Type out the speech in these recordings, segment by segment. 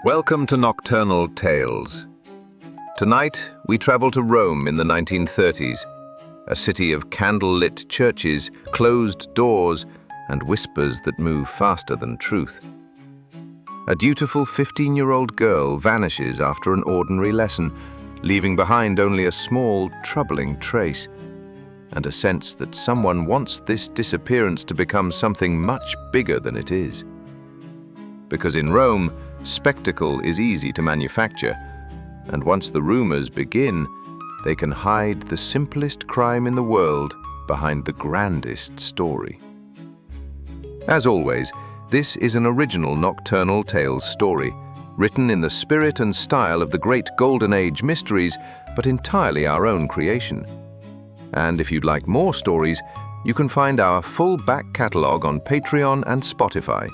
Welcome to Nocturnal Tales. Tonight, we travel to Rome in the 1930s, a city of candle-lit churches, closed doors, and whispers that move faster than truth. A dutiful 15-year-old girl vanishes after an ordinary lesson, leaving behind only a small, troubling trace, and a sense that someone wants this disappearance to become something much bigger than it is. Because in Rome, spectacle is easy to manufacture, and once the rumors begin, they can hide the simplest crime in the world behind the grandest story. As always, this is an original Nocturnal Tales story, written in the spirit and style of the great Golden Age mysteries, but entirely our own creation. And if you'd like more stories, you can find our full back catalogue on Patreon and Spotify,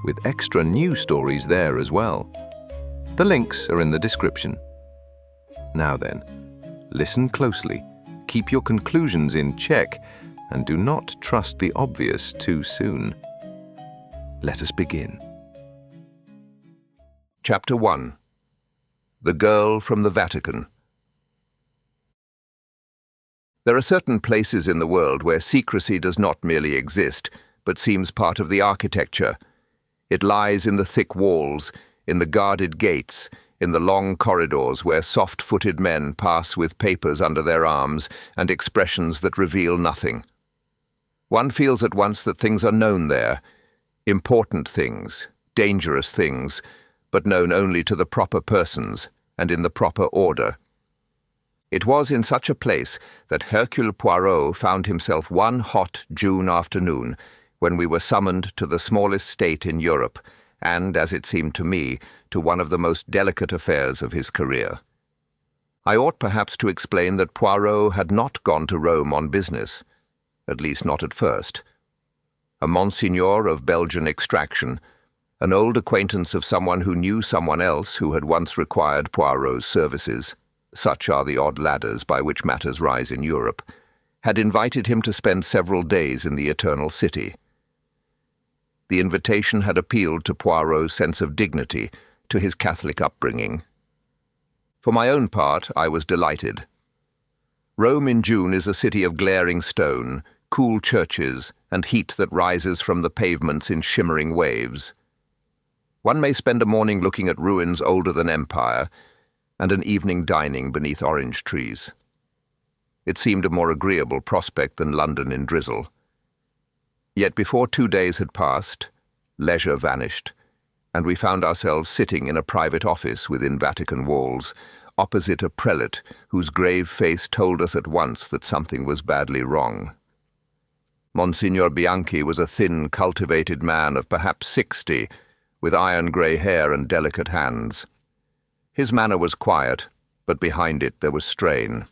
with extra new stories there as well. The links are in the description. Now then, listen closely, keep your conclusions in check, and do not trust the obvious too soon. Let us begin. Chapter 1. The Girl from the Vatican. There are certain places in the world where secrecy does not merely exist, but seems part of the architecture. It lies in the thick walls, in the guarded gates, in the long corridors where soft-footed men pass with papers under their arms and expressions that reveal nothing. One feels at once that things are known there, important things, dangerous things, but known only to the proper persons and in the proper order. It was in such a place that Hercule Poirot found himself one hot June afternoon, when we were summoned to the smallest state in Europe, and, as it seemed to me, to one of the most delicate affairs of his career. I ought perhaps to explain that Poirot had not gone to Rome on business, at least not at first. A Monsignor of Belgian extraction, an old acquaintance of someone who knew someone else who had once required Poirot's services, such are the odd ladders by which matters rise in Europe, had invited him to spend several days in the Eternal City. The invitation had appealed to Poirot's sense of dignity, to his Catholic upbringing. For my own part, I was delighted. Rome in June is a city of glaring stone, cool churches, and heat that rises from the pavements in shimmering waves. One may spend a morning looking at ruins older than empire, and an evening dining beneath orange trees. It seemed a more agreeable prospect than London in drizzle. Yet before 2 days had passed, leisure vanished, and we found ourselves sitting in a private office within Vatican walls, opposite a prelate whose grave face told us at once that something was badly wrong. Monsignor Bianchi was a thin, cultivated man of perhaps 60, with iron-grey hair and delicate hands. His manner was quiet, but behind it there was strain.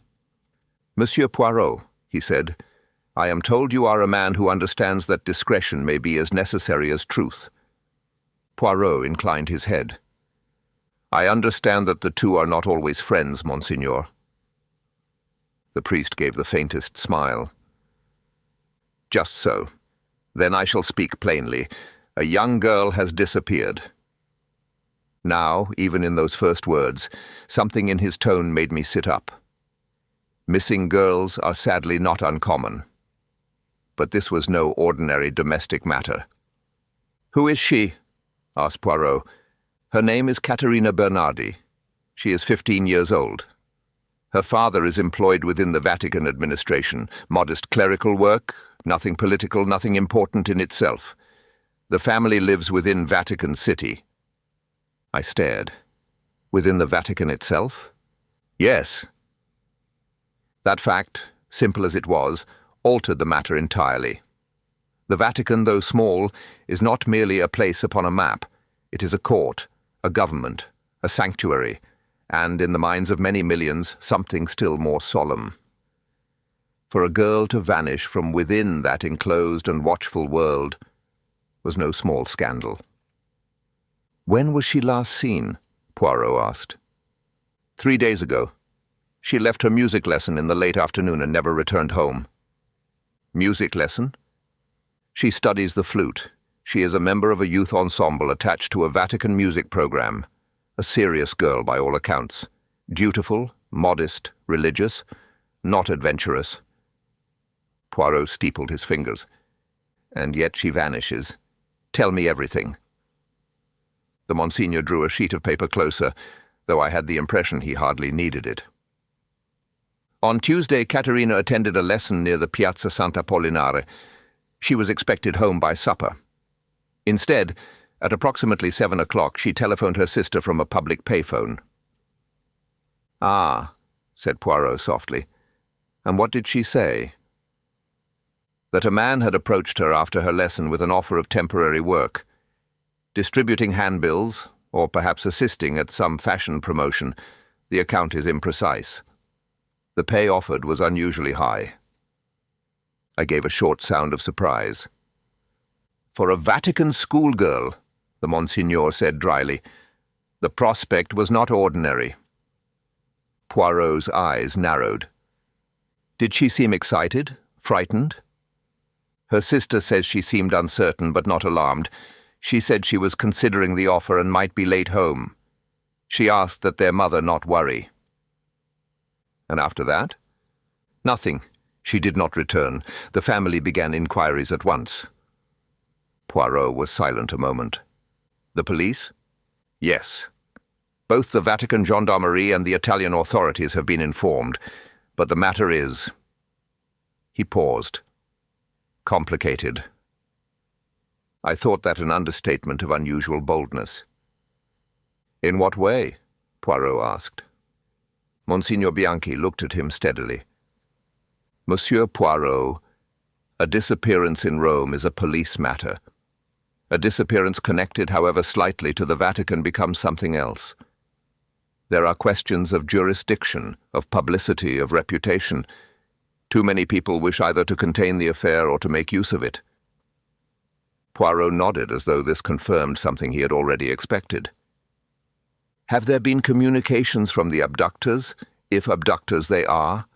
"Monsieur Poirot," he said, "I am told you are a man who understands that discretion may be as necessary as truth." Poirot inclined his head. "I understand that the two are not always friends, Monsignor." The priest gave the faintest smile. "Just so. Then I shall speak plainly. A young girl has disappeared." Now, even in those first words, something in his tone made me sit up. Missing girls are sadly not uncommon. But this was no ordinary domestic matter. "Who is she?" asked Poirot. "Her name is Caterina Bernardi. She is 15 years old. Her father is employed within the Vatican administration, modest clerical work, nothing political, nothing important in itself. The family lives within Vatican City." I stared. "Within the Vatican itself?" "Yes." That fact, simple as it was, altered the matter entirely. The Vatican, though small, is not merely a place upon a map. It is a court, a government, a sanctuary, and, in the minds of many millions, something still more solemn. For a girl to vanish from within that enclosed and watchful world was no small scandal. "When was she last seen?" Poirot asked. 3 days ago. She left her music lesson in the late afternoon and never returned home." "Music lesson?" "She studies the flute. She is a member of a youth ensemble attached to a Vatican music program. A serious girl by all accounts. Dutiful, modest, religious, not adventurous. Poirot steepled his fingers. And yet she vanishes. Tell me everything. The Monsignor drew a sheet of paper closer, though I had the impression he hardly needed it. On Tuesday, Caterina attended a lesson near the Piazza Sant'Apollinare. She was expected home by supper. Instead, at approximately 7 o'clock, she telephoned her sister from a public payphone. "Ah," said Poirot softly. "And what did she say?" That a man had approached her after her lesson with an offer of temporary work, distributing handbills, or perhaps assisting at some fashion promotion. The account is imprecise. The pay offered was unusually high. I gave a short sound of surprise. "For a Vatican schoolgirl," the Monsignor said dryly. The prospect was not ordinary. Poirot's eyes narrowed. "Did she seem excited? Frightened?" "Her sister says she seemed uncertain but not alarmed. She said she was considering the offer and might be late home. She asked that their mother not worry." "And after that?" "Nothing. She did not return. The family began inquiries at once." Poirot was silent a moment. "The police?" "Yes. Both the Vatican gendarmerie and the Italian authorities have been informed. But the matter is—" He paused. "Complicated." I thought that an understatement of unusual boldness. "In what way?" Poirot asked. Monsignor Bianchi looked at him steadily. "Monsieur Poirot, a disappearance in Rome is a police matter. A disappearance connected, however slightly, to the Vatican becomes something else. There are questions of jurisdiction, of publicity, of reputation. Too many people wish either to contain the affair or to make use of it." Poirot nodded as though this confirmed something he had already expected. "Have there been communications from the abductors, if abductors they are?"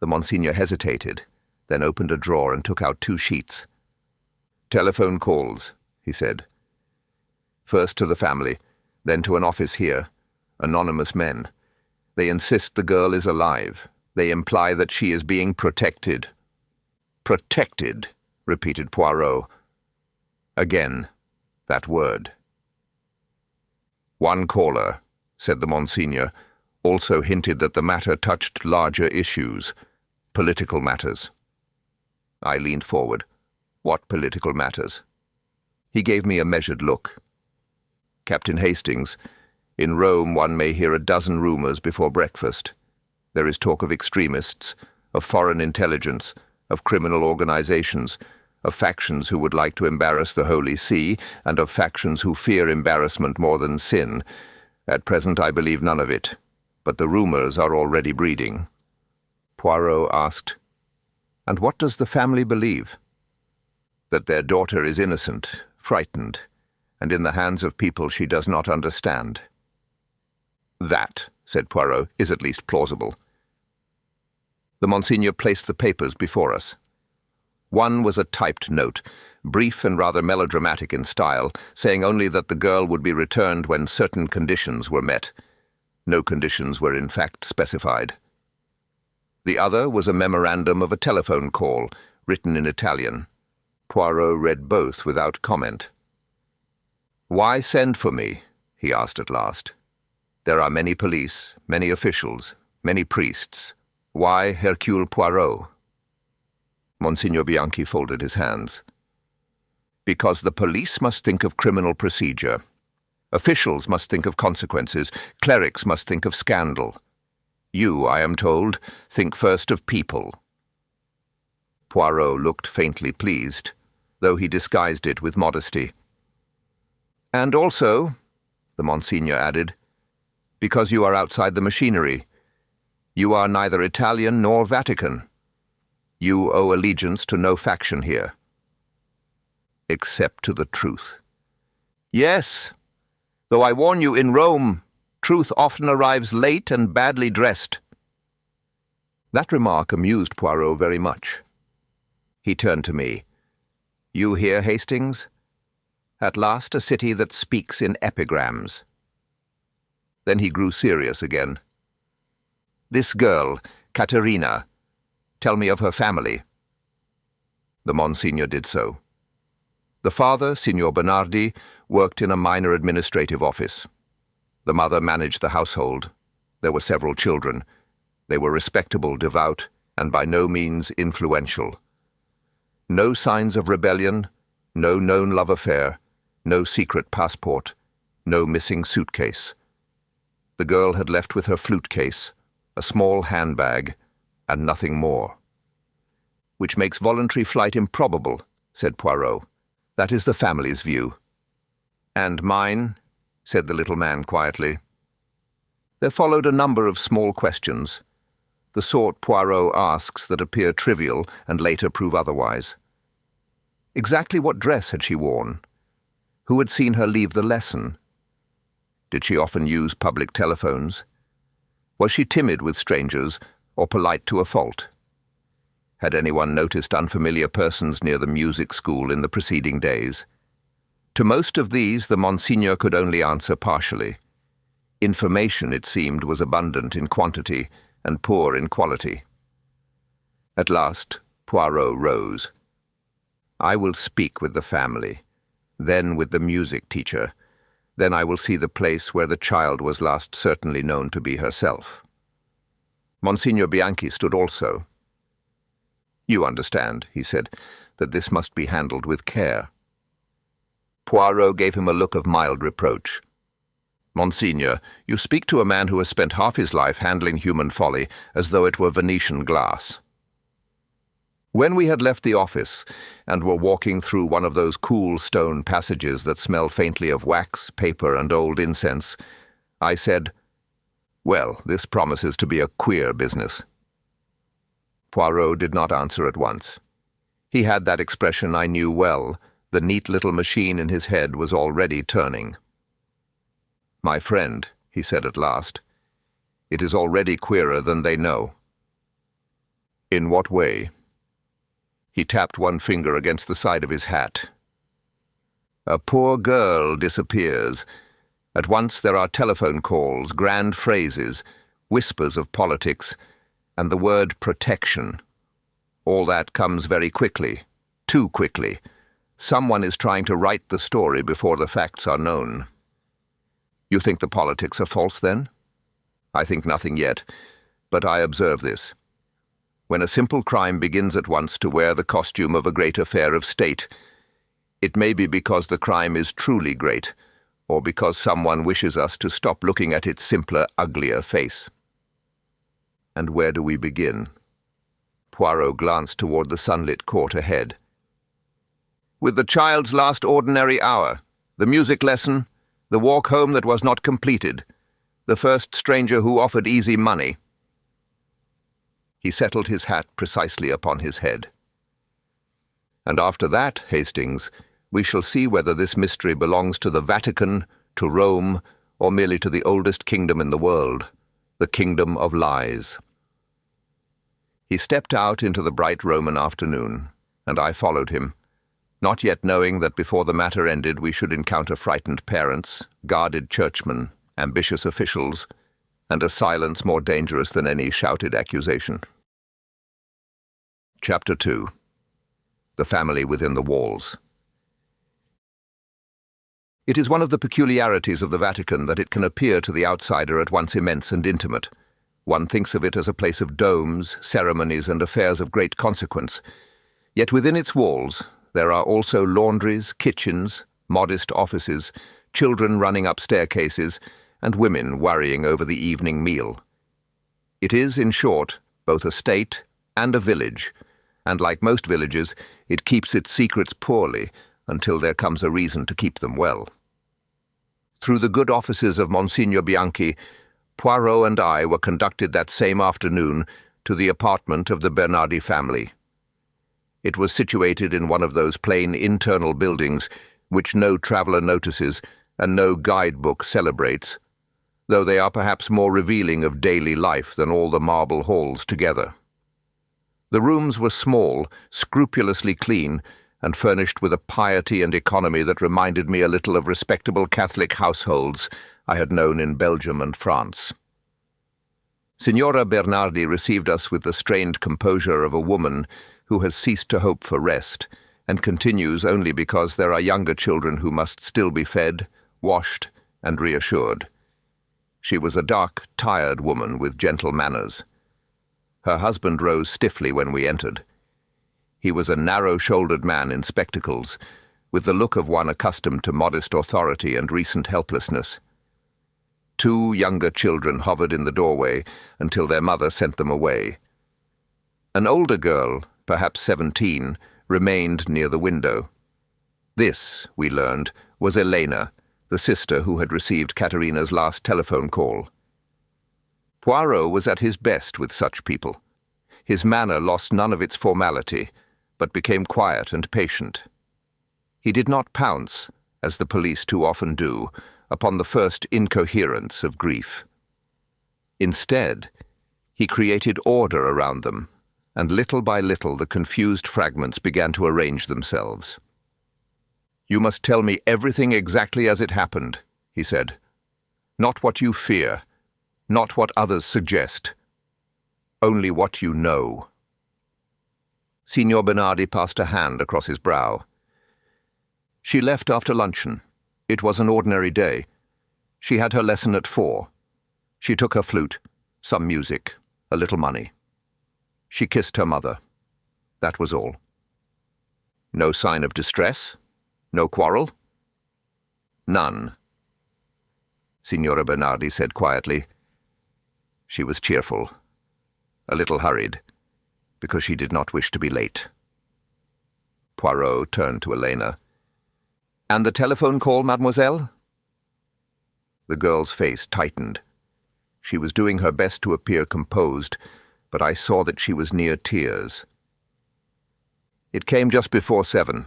The Monsignor hesitated, then opened a drawer and took out 2 sheets. "Telephone calls," he said. "First to the family, then to an office here. Anonymous men. They insist the girl is alive. They imply that she is being protected." "Protected," repeated Poirot. Again, that word. "One caller," said the Monsignor, also hinted that the matter touched larger issues, political matters. I leaned forward. "What political matters?" He gave me a measured look. "Captain Hastings, in Rome one may hear a dozen rumours before breakfast. There is talk of extremists, of foreign intelligence, of criminal organizations, of factions who would like to embarrass the Holy See, and of factions who fear embarrassment more than sin. At present I believe none of it, but the rumours are already breeding." Poirot asked, "And what does the family believe?" "That their daughter is innocent, frightened, and in the hands of people she does not understand." "That," said Poirot, "is at least plausible." The Monsignor placed the papers before us. One was a typed note, brief and rather melodramatic in style, saying only that the girl would be returned when certain conditions were met. No conditions were in fact specified. The other was a memorandum of a telephone call, written in Italian. Poirot read both without comment. "Why send for me?" he asked at last. "There are many police, many officials, many priests. Why Hercule Poirot?" Monsignor Bianchi folded his hands. "Because the police must think of criminal procedure. Officials must think of consequences. Clerics must think of scandal. You, I am told, think first of people." Poirot looked faintly pleased, though he disguised it with modesty. "And also," the Monsignor added, "because you are outside the machinery. You are neither Italian nor Vatican. You owe allegiance to no faction here." "Except to the truth." "Yes, though I warn you, in Rome, truth often arrives late and badly dressed." That remark amused Poirot very much. He turned to me. "You hear, Hastings? At last a city that speaks in epigrams." Then he grew serious again. "This girl, Caterina, tell me of her family." The Monsignor did so. The father, Signor Bernardi, worked in a minor administrative office. The mother managed the household. There were several children. They were respectable, devout, and by no means influential. No signs of rebellion, no known love affair, no secret passport, no missing suitcase. The girl had left with her flute case, a small handbag, and nothing more. "Which makes voluntary flight improbable," said Poirot. "That is the family's view." "And mine?" said the little man quietly. There followed a number of small questions, the sort Poirot asks that appear trivial and later prove otherwise. Exactly what dress had she worn? Who had seen her leave the lesson? Did she often use public telephones? Was she timid with strangers or polite to a fault? Had anyone noticed unfamiliar persons near the music school in the preceding days? To most of these the Monsignor could only answer partially. Information, it seemed, was abundant in quantity and poor in quality. At last, Poirot rose. "I will speak with the family, then with the music teacher. Then I will see the place where the child was last certainly known to be herself." Monsignor Bianchi stood also. "You understand," he said, "that this must be handled with care." Poirot gave him a look of mild reproach. "Monsignor, you speak to a man who has spent half his life handling human folly as though it were Venetian glass." When we had left the office and were walking through one of those cool stone passages that smell faintly of wax, paper, and old incense, I said, "Well, this promises to be a queer business." Poirot did not answer at once. He had that expression I knew well. The neat little machine in his head was already turning. "My friend," he said at last, "it is already queerer than they know." "In what way?" He tapped one finger against the side of his hat. "A poor girl disappears. At once there are telephone calls, grand phrases, whispers of politics, and the word protection. All that comes very quickly, too quickly. Someone is trying to write the story before the facts are known." "You think the politics are false, then?" "I think nothing yet, but I observe this. When a simple crime begins at once to wear the costume of a great affair of state, it may be because the crime is truly great, or because someone wishes us to stop looking at its simpler, uglier face." "And where do we begin?" Poirot glanced toward the sunlit court ahead. "With the child's last ordinary hour, the music lesson, the walk home that was not completed, the first stranger who offered easy money." He settled his hat precisely upon his head. "And after that, Hastings, we shall see whether this mystery belongs to the Vatican, to Rome, or merely to the oldest kingdom in the world, the kingdom of lies." He stepped out into the bright Roman afternoon, and I followed him, not yet knowing that before the matter ended we should encounter frightened parents, guarded churchmen, ambitious officials, and a silence more dangerous than any shouted accusation. Chapter 2. The Family Within the Walls. It is one of the peculiarities of the Vatican that it can appear to the outsider at once immense and intimate. One thinks of it as a place of domes, ceremonies, and affairs of great consequence. Yet within its walls there are also laundries, kitchens, modest offices, children running up staircases, and women worrying over the evening meal. It is, in short, both a state and a village, and like most villages, it keeps its secrets poorly until there comes a reason to keep them well. Through the good offices of Monsignor Bianchi, Poirot and I were conducted that same afternoon to the apartment of the Bernardi family. It was situated in one of those plain internal buildings which no traveller notices and no guidebook celebrates, though they are perhaps more revealing of daily life than all the marble halls together. The rooms were small, scrupulously clean, and furnished with a piety and economy that reminded me a little of respectable Catholic households I had known in Belgium and France. Signora Bernardi received us with the strained composure of a woman who has ceased to hope for rest and continues only because there are younger children who must still be fed, washed, and reassured. She was a dark, tired woman with gentle manners. Her husband rose stiffly when we entered. He was a narrow-shouldered man in spectacles, with the look of one accustomed to modest authority and recent helplessness. 2 younger children hovered in the doorway until their mother sent them away. An older girl, perhaps 17, remained near the window. This, we learned, was Elena, the sister who had received Caterina's last telephone call. Poirot was at his best with such people. His manner lost none of its formality, but became quiet and patient. He did not pounce, as the police too often do, upon the first incoherence of grief. Instead, he created order around them, and little by little the confused fragments began to arrange themselves. "You must tell me everything exactly as it happened," he said. "Not what you fear, not what others suggest. Only what you know." Signor Bernardi passed a hand across his brow. "She left after luncheon. It was an ordinary day. She had her lesson at 4. She took her flute, some music, a little money. She kissed her mother. That was all." "No sign of distress? No quarrel?" "None," Signora Bernardi said quietly. She was cheerful, a little hurried, because she did not wish to be late. Poirot turned to Elena. "And the telephone call, mademoiselle?" The girl's face tightened. She was doing her best to appear composed, but I saw that she was near tears. "It came just before 7.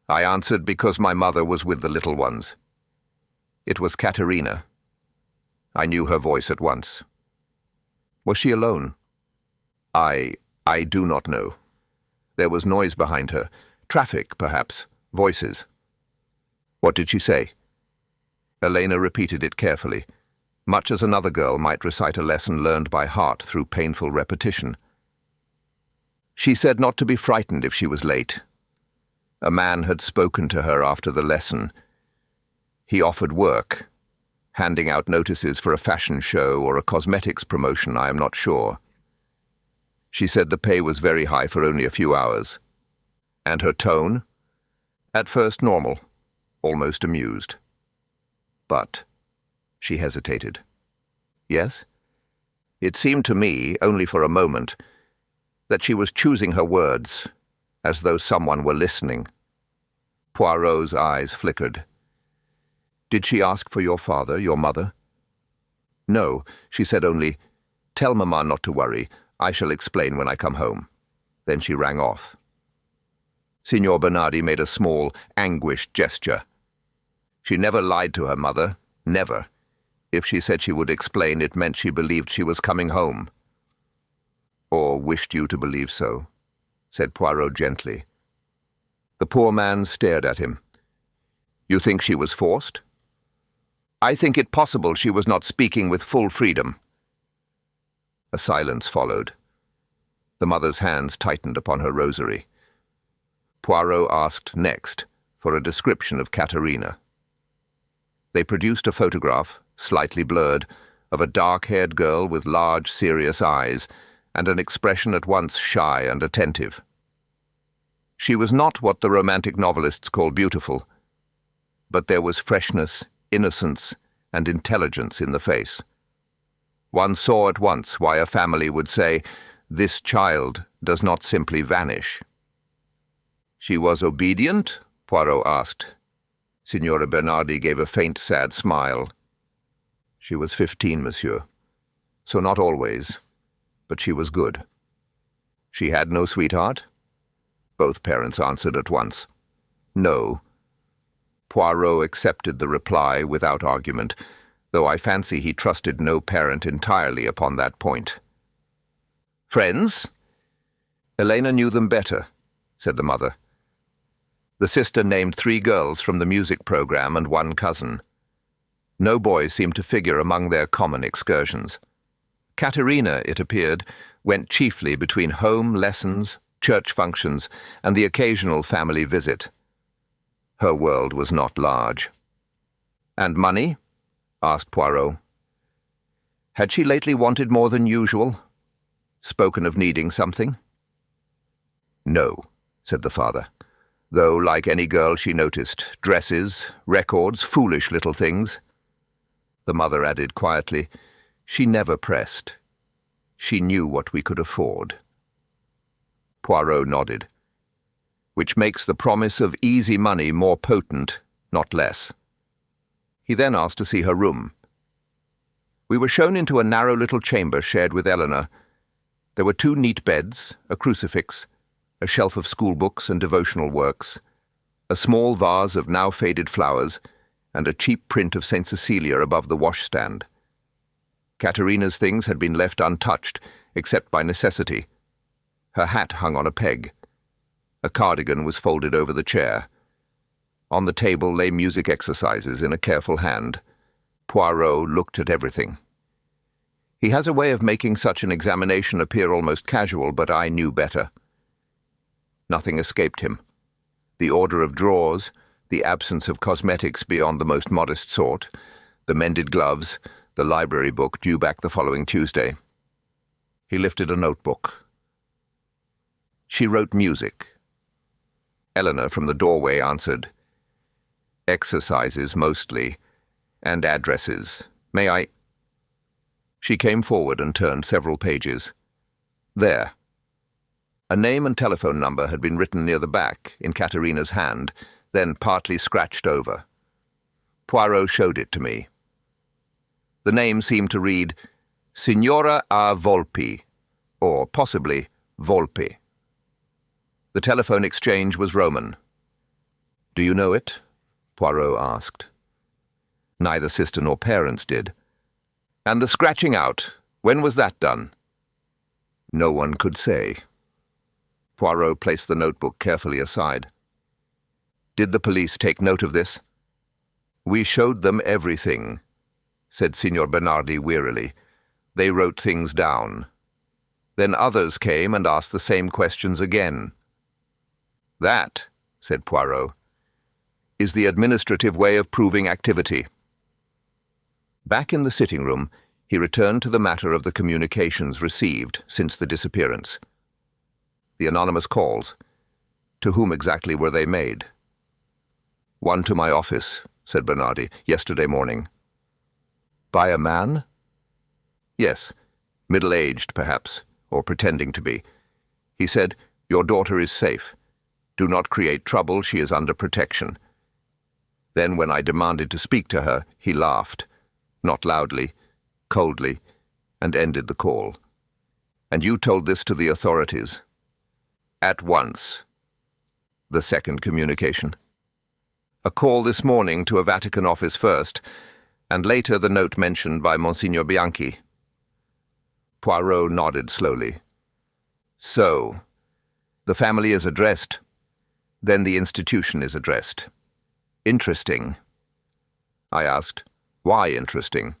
I answered because my mother was with the little ones. It was Caterina. I knew her voice at once." "Was she alone?" I do not know. There was noise behind her. Traffic, perhaps. Voices." "What did she say?" Elena repeated it carefully, much as another girl might recite a lesson learned by heart through painful repetition. "She said not to be frightened if she was late. A man had spoken to her after the lesson. He offered work, handing out notices for a fashion show or a cosmetics promotion, I am not sure. She said the pay was very high for only a few hours. And her tone? At first normal, almost amused. But she hesitated. Yes? It seemed to me, only for a moment, that she was choosing her words, as though someone were listening. Poirot's eyes flickered. "Did she ask for your father, your mother?" "No, she said only, 'Tell Mamma not to worry. I shall explain when I come home.' Then she rang off." Signor Bernardi made a small, anguished gesture. "She never lied to her mother, never. If she said she would explain, it meant she believed she was coming home." "Or wished you to believe so," said Poirot gently. The poor man stared at him. "You think she was forced?" "I think it possible she was not speaking with full freedom." A silence followed. The mother's hands tightened upon her rosary. Poirot asked next for a description of Caterina. They produced a photograph, slightly blurred, of a dark-haired girl with large, serious eyes and an expression at once shy and attentive. She was not what the romantic novelists call beautiful, but there was freshness, innocence, and intelligence in the face. One saw at once why a family would say, "This child does not simply vanish." "She was obedient?" Poirot asked. Signora Bernardi gave a faint, sad smile. "She was 15, monsieur. So not always, but she was good." "She had no sweetheart?" Both parents answered at once. "No." Poirot accepted the reply without argument, though I fancy he trusted no parent entirely upon that point. "Friends?" "Elena knew them better," said the mother. The sister named 3 girls from the music program and 1 cousin. No boy seemed to figure among their common excursions. Caterina, it appeared, went chiefly between home lessons, church functions, and the occasional family visit. Her world was not large. "And money?" asked Poirot. Had she lately wanted more than usual? Spoken of needing something? "No," said the father, though, like any girl she noticed, dresses, records, foolish little things. The mother added quietly, "She never pressed. She knew what we could afford." Poirot nodded. "Which makes the promise of easy money more potent, not less." He then asked to see her room. We were shown into a narrow little chamber shared with Eleanor. There were 2 neat beds, a crucifix, a shelf of schoolbooks and devotional works, a small vase of now faded flowers, and a cheap print of St. Cecilia above the washstand. Caterina's things had been left untouched, except by necessity. Her hat hung on a peg. A cardigan was folded over the chair. On the table lay music exercises in a careful hand. Poirot looked at everything. He has a way of making such an examination appear almost casual, but I knew better. Nothing escaped him. The order of drawers, the absence of cosmetics beyond the most modest sort, the mended gloves, the library book due back the following Tuesday. He lifted a notebook. She wrote music. Eleanor from the doorway answered, "Exercises mostly, and addresses. May I—" She came forward and turned several pages. There. A name and telephone number had been written near the back, in Caterina's hand, then partly scratched over. Poirot showed it to me. The name seemed to read, Signora a Volpi, or possibly Volpe. The telephone exchange was Roman. "Do you know it?" Poirot asked. Neither sister nor parents did. "And the scratching out, when was that done?" No one could say. Poirot placed the notebook carefully aside. "Did the police take note of this?" "We showed them everything," said Signor Bernardi wearily. "They wrote things down. Then others came and asked the same questions again." "That," said Poirot, "is the administrative way of proving activity." Back in the sitting room, he returned to the matter of the communications received since the disappearance. The anonymous calls. To whom exactly were they made? "One to my office," said Bernardi, "yesterday morning." "By a man?" "Yes, middle-aged, perhaps, or pretending to be. He said, 'Your daughter is safe. Do not create trouble, she is under protection.' Then when I demanded to speak to her, he laughed, not loudly, coldly, and ended the call. And you told this to the authorities?" "At once." The second communication. "A call this morning to a Vatican office first, and later the note mentioned by Monsignor Bianchi." Poirot nodded slowly. "So, the family is addressed. Then the institution is addressed. Interesting." I asked, "Why interesting?"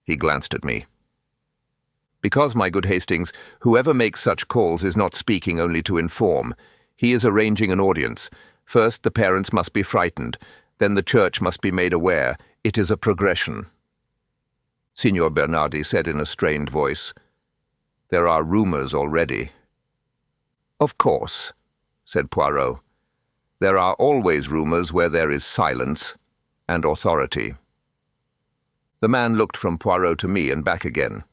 He glanced at me. "Because, my good Hastings, whoever makes such calls is not speaking only to inform. He is arranging an audience. First the parents must be frightened, then the church must be made aware. It is a progression." Signor Bernardi said in a strained voice, "There are rumours already." "Of course," said Poirot. "There are always rumours where there is silence and authority." The man looked from Poirot to me and back again.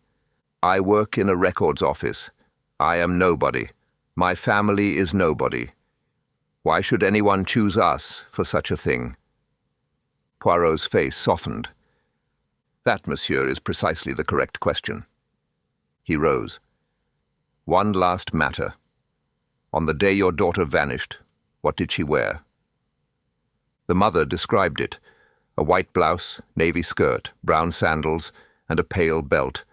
"I work in a records office. I am nobody. My family is nobody. Why should anyone choose us for such a thing?" Poirot's face softened. "That, monsieur, is precisely the correct question." He rose. "One last matter. On the day your daughter vanished, what did she wear?" The mother described it. A white blouse, navy skirt, brown sandals, and a pale belt.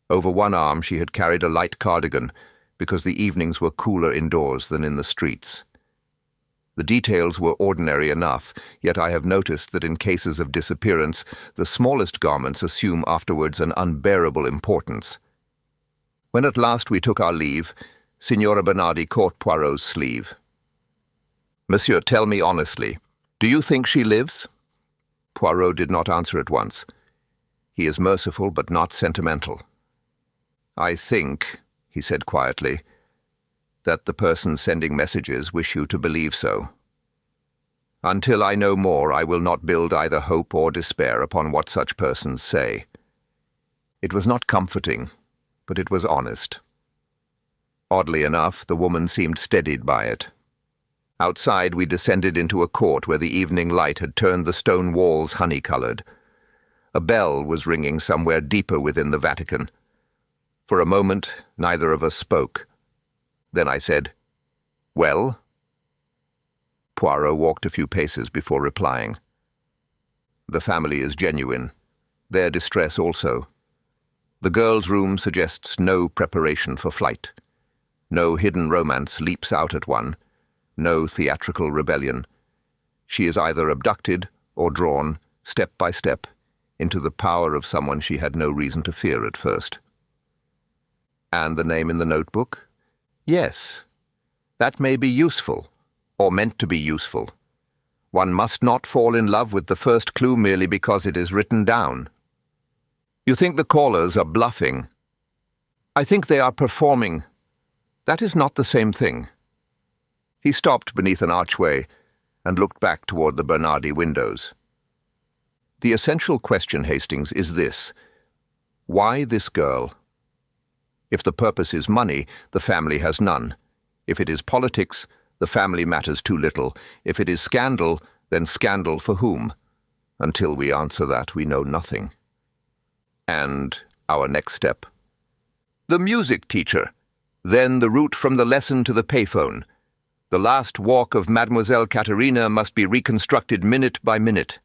Over one arm she had carried a light cardigan, because the evenings were cooler indoors than in the streets. The details were ordinary enough, yet I have noticed that in cases of disappearance, the smallest garments assume afterwards an unbearable importance. When at last we took our leave, Signora Bernardi caught Poirot's sleeve. "Monsieur, tell me honestly, do you think she lives?" Poirot did not answer at once. He is merciful but not sentimental. "I think," he said quietly, "that the persons sending messages wish you to believe so. Until I know more, I will not build either hope or despair upon what such persons say." It was not comforting, but it was honest. Oddly enough, the woman seemed steadied by it. Outside, we descended into a court where the evening light had turned the stone walls honey-coloured. A bell was ringing somewhere deeper within the Vatican. For a moment, neither of us spoke. Then I said, "Well?" Poirot walked a few paces before replying. "The family is genuine. Their distress also. The girl's room suggests no preparation for flight. No hidden romance leaps out at one. No theatrical rebellion. She is either abducted or drawn, step by step, into the power of someone she had no reason to fear at first." "And the name in the notebook?" "Yes. That may be useful, or meant to be useful. One must not fall in love with the first clue merely because it is written down." "You think the callers are bluffing?" "I think they are performing. That is not the same thing." He stopped beneath an archway and looked back toward the Bernardi windows. "The essential question, Hastings, is this. Why this girl? If the purpose is money, the family has none. If it is politics, the family matters too little. If it is scandal, then scandal for whom? Until we answer that, we know nothing." "And our next step?" "The music teacher. Then the route from the lesson to the payphone. The last walk of Mademoiselle Caterina must be reconstructed minute by minute."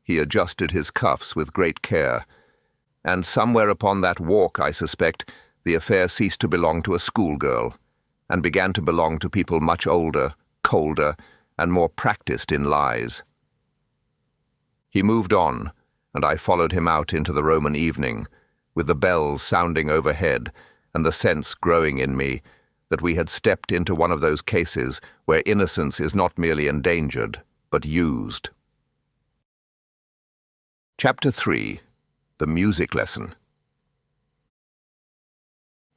He adjusted his cuffs with great care, and somewhere upon that walk, I suspect, the affair ceased to belong to a schoolgirl, and began to belong to people much older, colder, and more practiced in lies. He moved on, and I followed him out into the Roman evening, with the bells sounding overhead, and the sense growing in me that we had stepped into one of those cases where innocence is not merely endangered, but used. Chapter 3. The Music Lesson.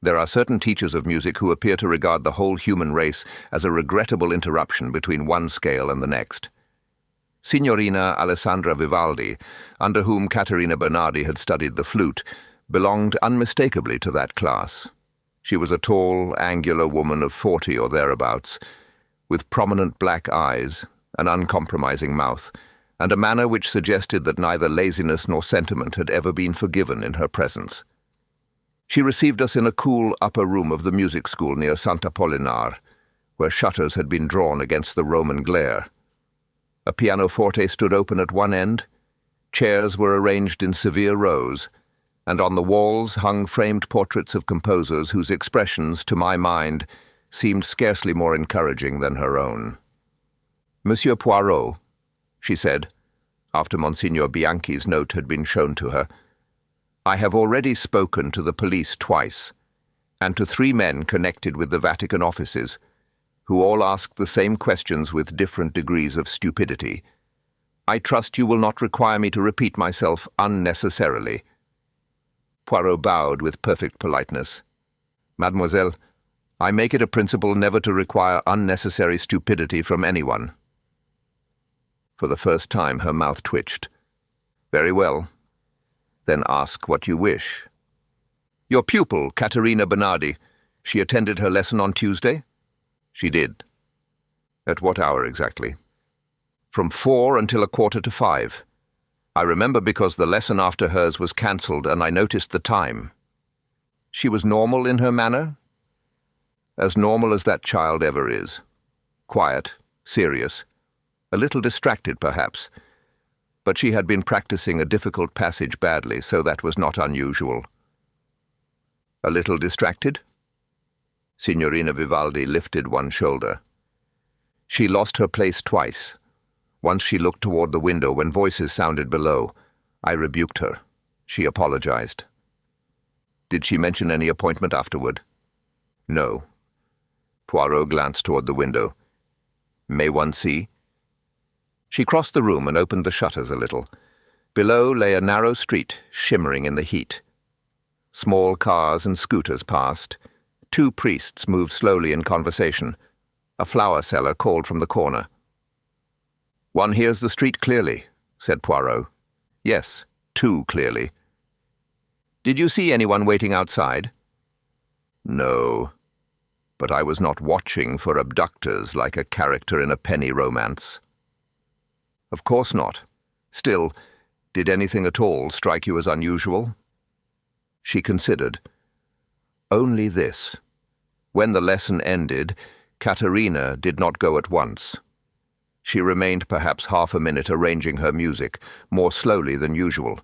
There are certain teachers of music who appear to regard the whole human race as a regrettable interruption between one scale and the next. Signorina Alessandra Vivaldi, under whom Caterina Bernardi had studied the flute, belonged unmistakably to that class. She was a tall, angular woman of 40 or thereabouts, with prominent black eyes, an uncompromising mouth, and a manner which suggested that neither laziness nor sentiment had ever been forgiven in her presence. She received us in a cool upper room of the music school near Sant'Apollinare, where shutters had been drawn against the Roman glare. A pianoforte stood open at one end, chairs were arranged in severe rows, and on the walls hung framed portraits of composers whose expressions, to my mind, seemed scarcely more encouraging than her own. "Monsieur Poirot," she said, after Monsignor Bianchi's note had been shown to her, "I have already spoken to the police twice, and to 3 men connected with the Vatican offices, who all asked the same questions with different degrees of stupidity. I trust you will not require me to repeat myself unnecessarily." Poirot bowed with perfect politeness. "Mademoiselle, I make it a principle never to require unnecessary stupidity from anyone." For the first time her mouth twitched. "Very well. Then ask what you wish." "Your pupil, Caterina Bernardi, she attended her lesson on Tuesday?" "She did." "At what hour exactly?" "From 4 until 4:45. I remember because the lesson after hers was cancelled and I noticed the time." "She was normal in her manner?" "As normal as that child ever is. Quiet, serious, a little distracted perhaps, but she had been practicing a difficult passage badly, so that was not unusual." "A little distracted?" Signorina Vivaldi lifted one shoulder. She lost her place twice. Once she looked toward the window when voices sounded below. I rebuked her. She apologized. Did she mention any appointment afterward? No. Poirot glanced toward the window. May one see? She crossed the room and opened the shutters a little. Below lay a narrow street, shimmering in the heat. Small cars and scooters passed. 2 priests moved slowly in conversation. A flower seller called from the corner. One hears the street clearly, said Poirot. Yes, too clearly. Did you see anyone waiting outside? No, but I was not watching for abductors like a character in a penny romance. Of course not. Still, did anything at all strike you as unusual? She considered. Only this. When the lesson ended, Caterina did not go at once. She remained perhaps half a minute arranging her music, more slowly than usual.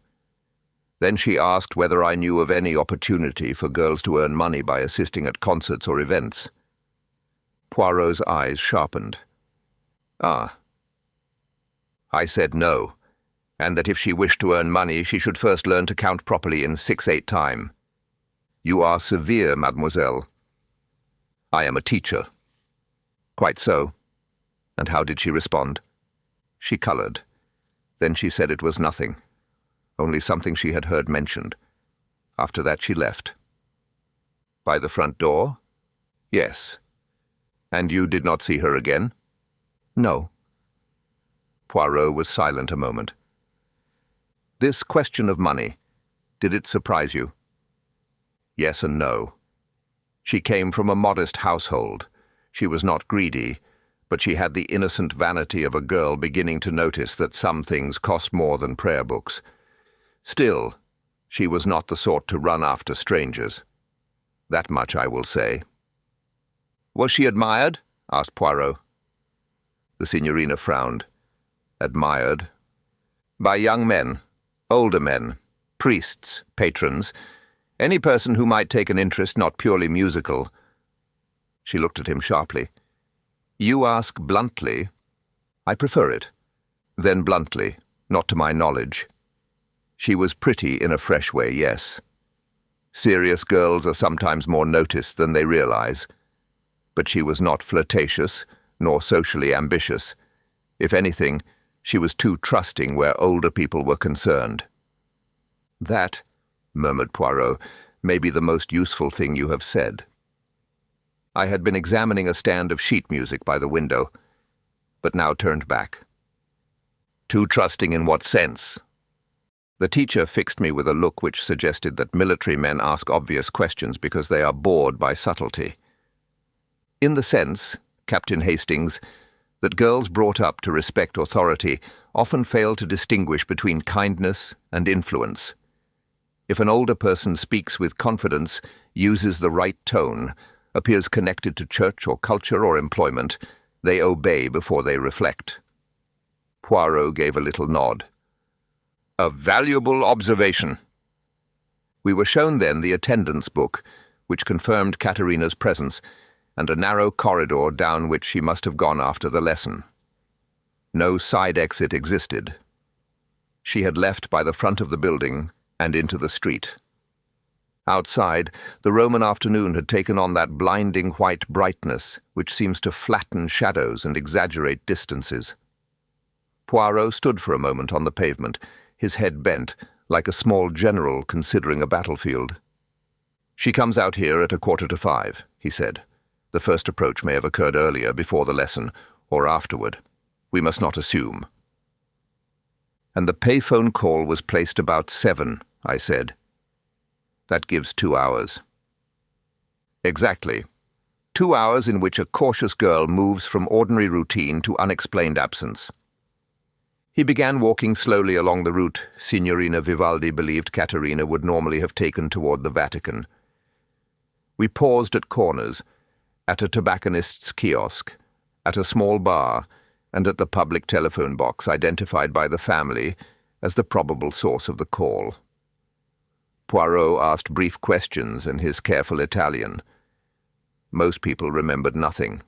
Then she asked whether I knew of any opportunity for girls to earn money by assisting at concerts or events. Poirot's eyes sharpened. Ah. I said no, and that if she wished to earn money, she should first learn to count properly in 6/8 time. You are severe, mademoiselle. I am a teacher. Quite so. And how did she respond? She coloured. Then she said it was nothing, only something she had heard mentioned. After that she left. By the front door? Yes. And you did not see her again? No. Poirot was silent a moment. This question of money, did it surprise you? Yes and no. She came from a modest household. She was not greedy, but she had the innocent vanity of a girl beginning to notice that some things cost more than prayer books. Still, she was not the sort to run after strangers. That much I will say. Was she admired? Asked Poirot. The signorina frowned. Admired? By young men, older men, priests, patrons, any person who might take an interest not purely musical. She looked at him sharply. You ask bluntly. I prefer it. Then bluntly, not to my knowledge. She was pretty in a fresh way, yes. Serious girls are sometimes more noticed than they realize. But she was not flirtatious, nor socially ambitious. If anything, she was too trusting where older people were concerned. That, murmured Poirot, may be the most useful thing you have said. I had been examining a stand of sheet music by the window, but now turned back. Too trusting in what sense? The teacher fixed me with a look which suggested that military men ask obvious questions because they are bored by subtlety. In the sense, Captain Hastings, that girls brought up to respect authority often fail to distinguish between kindness and influence. If an older person speaks with confidence, uses the right tone, appears connected to church or culture or employment, they obey before they reflect. Poirot gave a little nod. A valuable observation. We were shown then the attendance book, which confirmed Caterina's presence, and a narrow corridor down which she must have gone after the lesson. No side exit existed. She had left by the front of the building and into the street. Outside, the Roman afternoon had taken on that blinding white brightness which seems to flatten shadows and exaggerate distances. Poirot stood for a moment on the pavement, his head bent, like a small general considering a battlefield. She comes out here at 5:15, he said. The first approach may have occurred earlier, before the lesson, or afterward. We must not assume. And the payphone call was placed about 7, I said. That gives 2 hours. Exactly. 2 hours in which a cautious girl moves from ordinary routine to unexplained absence. He began walking slowly along the route Signorina Vivaldi believed Caterina would normally have taken toward the Vatican. We paused at corners, at a tobacconist's kiosk, at a small bar, and at the public telephone box identified by the family as the probable source of the call. Poirot asked brief questions in his careful Italian. Most people remembered nothing.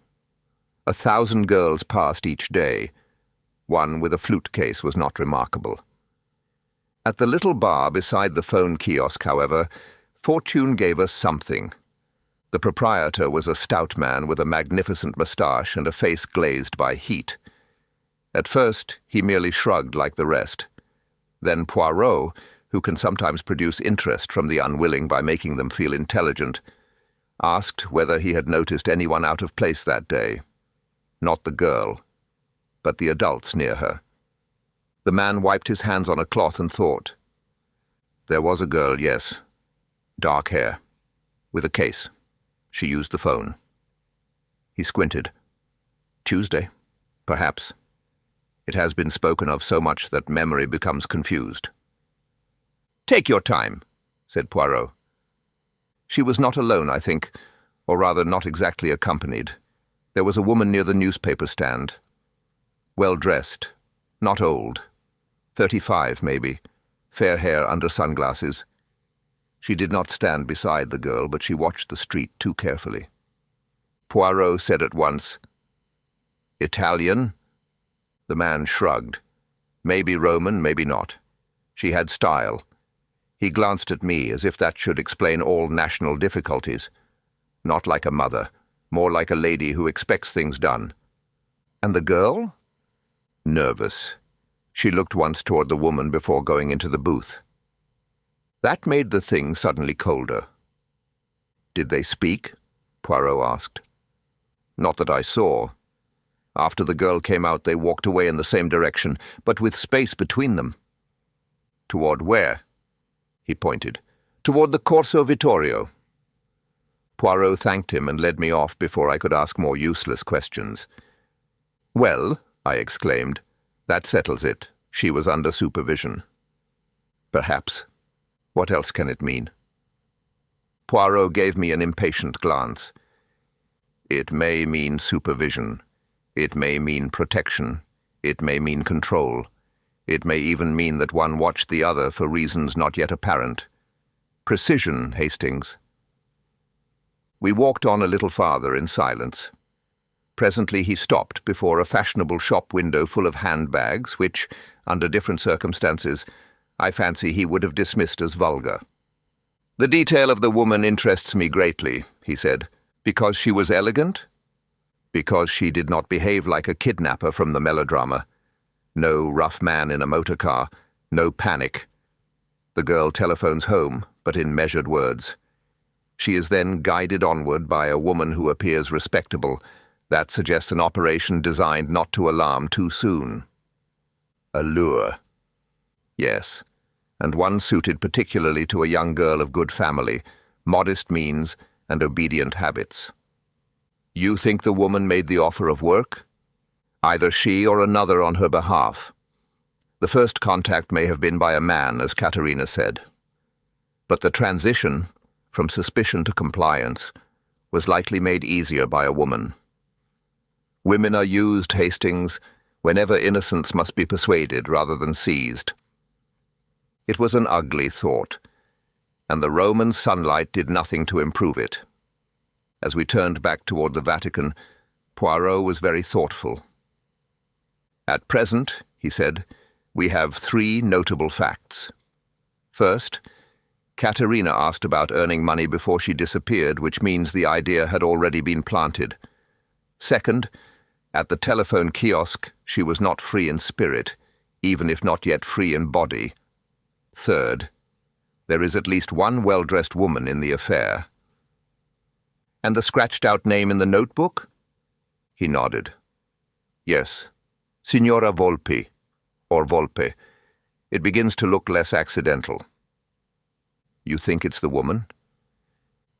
1,000 girls passed each day. One with a flute case was not remarkable. At the little bar beside the phone kiosk, however, fortune gave us something. The proprietor was a stout man with a magnificent moustache and a face glazed by heat. At first, he merely shrugged like the rest. Then Poirot, who can sometimes produce interest from the unwilling by making them feel intelligent, asked whether he had noticed anyone out of place that day. Not the girl, but the adults near her. The man wiped his hands on a cloth and thought. There was a girl, yes. Dark hair. With a case. She used the phone. He squinted. Tuesday, perhaps. It has been spoken of so much that memory becomes confused. Take your time, said Poirot. She was not alone, I think, or rather not exactly accompanied. There was a woman near the newspaper stand. Well-dressed, not old. 35, maybe. Fair hair under sunglasses. She did not stand beside the girl, but she watched the street too carefully. Poirot said at once, Italian? The man shrugged. Maybe Roman, maybe not. She had style. He glanced at me as if that should explain all national difficulties. Not like a mother, more like a lady who expects things done. And the girl? Nervous. She looked once toward the woman before going into the booth. That made the thing suddenly colder. Did they speak? Poirot asked. Not that I saw. After the girl came out, they walked away in the same direction, but with space between them. Toward where? He pointed. Toward the Corso Vittorio. Poirot thanked him and led me off before I could ask more useless questions. Well, I exclaimed, that settles it. She was under supervision. Perhaps. What else can it mean? Poirot gave me an impatient glance. It may mean supervision. It may mean protection. It may mean control. It may even mean that one watched the other for reasons not yet apparent. Precision, Hastings. We walked on a little farther in silence. Presently he stopped before a fashionable shop window full of handbags, which, under different circumstances, I fancy he would have dismissed as vulgar. The detail of the woman interests me greatly, he said. Because she was elegant? Because she did not behave like a kidnapper from the melodrama. No rough man in a motor car, no panic. The girl telephones home, but in measured words. She is then guided onward by a woman who appears respectable. That suggests an operation designed not to alarm too soon. Allure. Yes, and one suited particularly to a young girl of good family, modest means, and obedient habits. You think the woman made the offer of work? Either she or another on her behalf. The first contact may have been by a man, as Caterina said. But the transition, from suspicion to compliance, was likely made easier by a woman. Women are used, Hastings, whenever innocence must be persuaded rather than seized. It was an ugly thought, and the Roman sunlight did nothing to improve it. As we turned back toward the Vatican, Poirot was very thoughtful. At present, he said, we have 3 notable facts. First, Caterina asked about earning money before she disappeared, which means the idea had already been planted. Second, at the telephone kiosk, she was not free in spirit, even if not yet free in body. Third, there is at least one well-dressed woman in the affair. And the scratched-out name in the notebook? He nodded. Yes, Signora Volpi, or Volpe. It begins to look less accidental. You think it's the woman?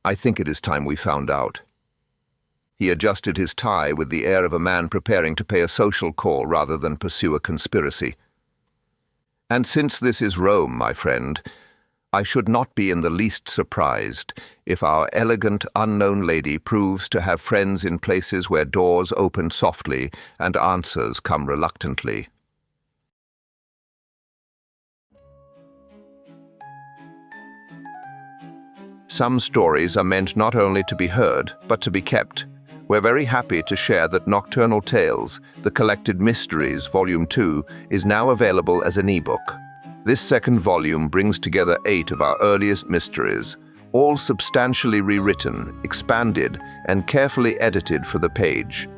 I think it is time we found out. He adjusted his tie with the air of a man preparing to pay a social call rather than pursue a conspiracy. And since this is Rome, my friend, I should not be in the least surprised if our elegant unknown lady proves to have friends in places where doors open softly and answers come reluctantly. Some stories are meant not only to be heard, but to be kept, we're very happy to share that Nocturnal Tales, The Collected Mysteries, Volume 2, is now available as an ebook. This second volume brings together 8 of our earliest mysteries, all substantially rewritten, expanded, and carefully edited for the page.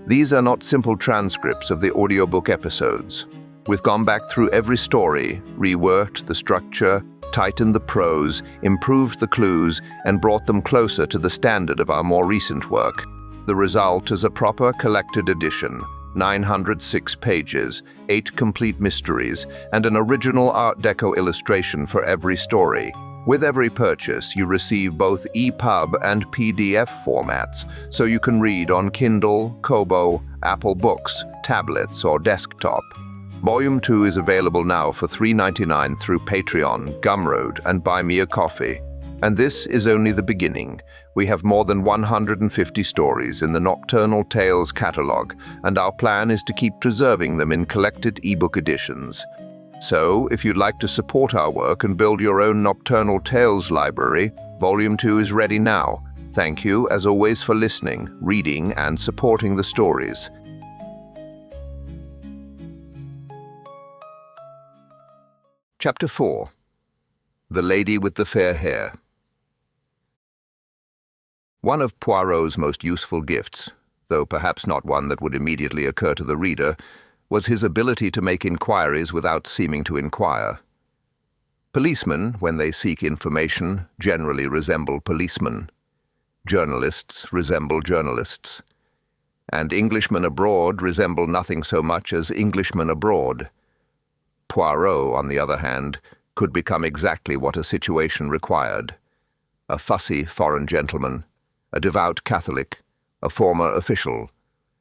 These are not simple transcripts of the audiobook episodes. We've gone back through every story, reworked the structure, tightened the prose, improved the clues, and brought them closer to the standard of our more recent work. The result is a proper collected edition, 906 pages, 8 complete mysteries, and an original Art Deco illustration for every story. With every purchase, you receive both EPUB and PDF formats, so you can read on Kindle, Kobo, Apple Books, tablets, or desktop. Volume 2 is available now for $3.99 through Patreon, Gumroad, and Buy Me a Coffee. And this is only the beginning. We have more than 150 stories in the Nocturnal Tales catalog, and our plan is to keep preserving them in collected ebook editions. So, if you'd like to support our work and build your own Nocturnal Tales library, Volume 2 is ready now. Thank you, as always, for listening, reading, and supporting the stories. Chapter 4. The Lady with the Fair Hair. One of Poirot's most useful gifts, though perhaps not one that would immediately occur to the reader, was his ability to make inquiries without seeming to inquire. Policemen, when they seek information, generally resemble policemen. Journalists resemble journalists. And Englishmen abroad resemble nothing so much as Englishmen abroad. Poirot, on the other hand, could become exactly what a situation required. A fussy foreign gentleman, a devout Catholic, a former official,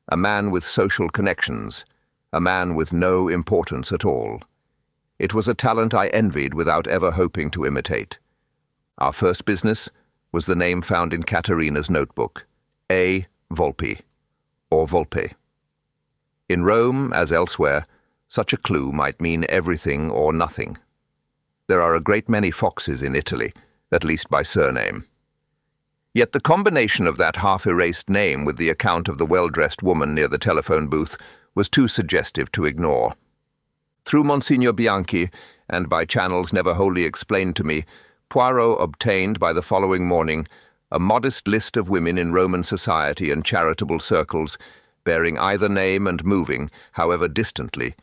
a man with social connections, a man with no importance at all. It was a talent I envied without ever hoping to imitate. Our first business was the name found in Caterina's notebook, A. Volpi, or Volpe. In Rome, as elsewhere, such a clue might mean everything or nothing. There are a great many Foxes in Italy, at least by surname. Yet the combination of that half-erased name with the account of the well-dressed woman near the telephone booth was too suggestive to ignore. Through Monsignor Bianchi, and by channels never wholly explained to me, Poirot obtained by the following morning a modest list of women in Roman society and charitable circles, bearing either name and moving, however distantly,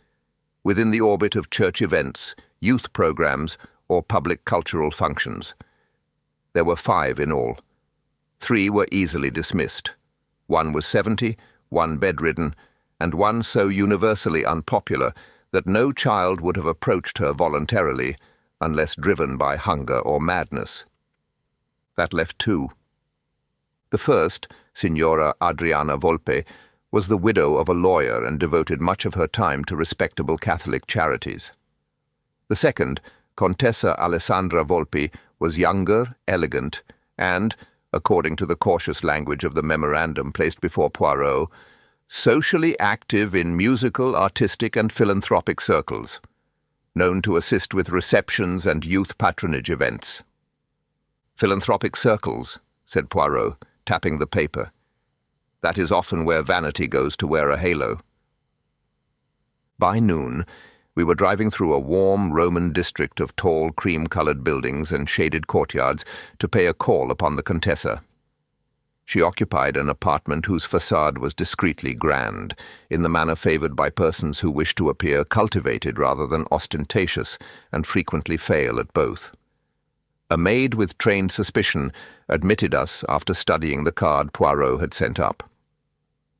within the orbit of church events, youth programs, or public cultural functions. There were 5 in all. 3 were easily dismissed. 1 was 70, 1 bedridden, and 1 so universally unpopular that no child would have approached her voluntarily unless driven by hunger or madness. That left 2. The first, Signora Adriana Volpe, was the widow of a lawyer and devoted much of her time to respectable Catholic charities. The second, Contessa Alessandra Volpi, was younger, elegant, and, according to the cautious language of the memorandum placed before Poirot, socially active in musical, artistic, and philanthropic circles, known to assist with receptions and youth patronage events. "Philanthropic circles," said Poirot, tapping the paper. "That is often where vanity goes to wear a halo." By noon, we were driving through a warm Roman district of tall, cream-colored buildings and shaded courtyards to pay a call upon the Contessa. She occupied an apartment whose facade was discreetly grand, in the manner favored by persons who wish to appear cultivated rather than ostentatious, and frequently fail at both. A maid with trained suspicion admitted us after studying the card Poirot had sent up.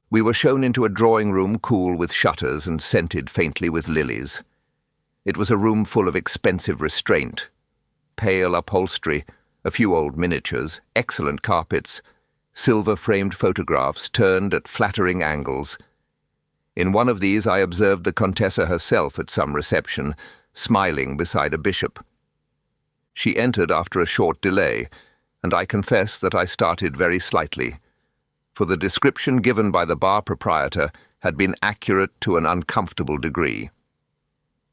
We were shown into a drawing-room cool with shutters and scented faintly with lilies. It was a room full of expensive restraint, pale upholstery, a few old miniatures, excellent carpets, silver-framed photographs turned at flattering angles. In one of these I observed the Contessa herself at some reception, smiling beside a bishop. She entered after a short delay, and I confess that I started very slightly, for the description given by the bar proprietor had been accurate to an uncomfortable degree.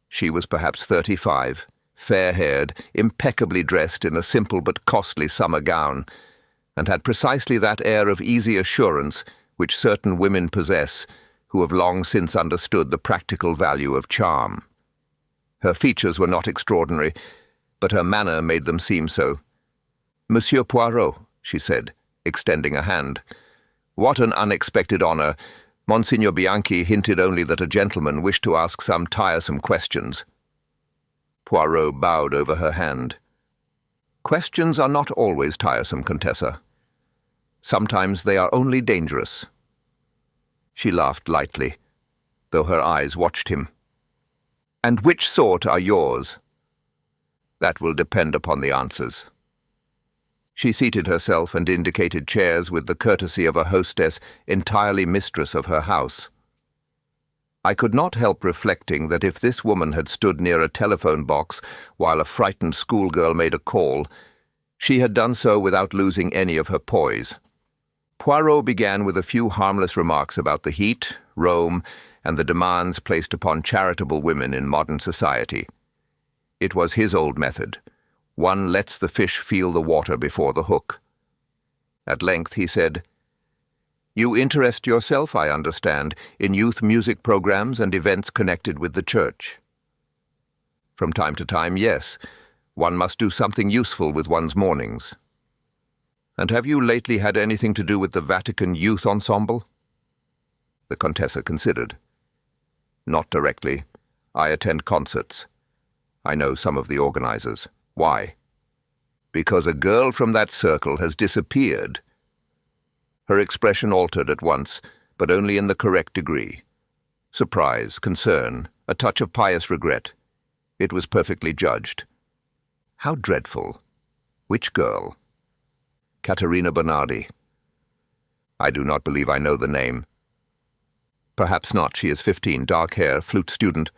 She was perhaps 35, fair-haired, impeccably dressed in a simple but costly summer gown, and had precisely that air of easy assurance which certain women possess who have long since understood the practical value of charm. Her features were not extraordinary, but her manner made them seem so. "Monsieur Poirot," she said, extending a hand. "What an unexpected honour. Monsignor Bianchi hinted only that a gentleman wished to ask some tiresome questions." Poirot bowed over her hand. "Questions are not always tiresome, Contessa. Sometimes they are only dangerous." She laughed lightly, though her eyes watched him. "And which sort are yours?" "That will depend upon the answers." She seated herself and indicated chairs with the courtesy of a hostess entirely mistress of her house. I could not help reflecting that if this woman had stood near a telephone box while a frightened schoolgirl made a call, she had done so without losing any of her poise. Poirot began with a few harmless remarks about the heat, Rome, and the demands placed upon charitable women in modern society. It was his old method. One lets the fish feel the water before the hook. At length he said, "You interest yourself, I understand, in youth music programs and events connected with the church." "From time to time, yes. One must do something useful with one's mornings." "And have you lately had anything to do with the Vatican Youth Ensemble?" The Contessa considered. "Not directly. I attend concerts. I know some of the organizers. Why?" "Because a girl from that circle has disappeared." Her expression altered at once, but only in the correct degree. Surprise, concern, a touch of pious regret. It was perfectly judged. "How dreadful. Which girl?" "Caterina Bernardi." "I do not believe I know the name." "Perhaps not. She is 15, dark hair, flute student."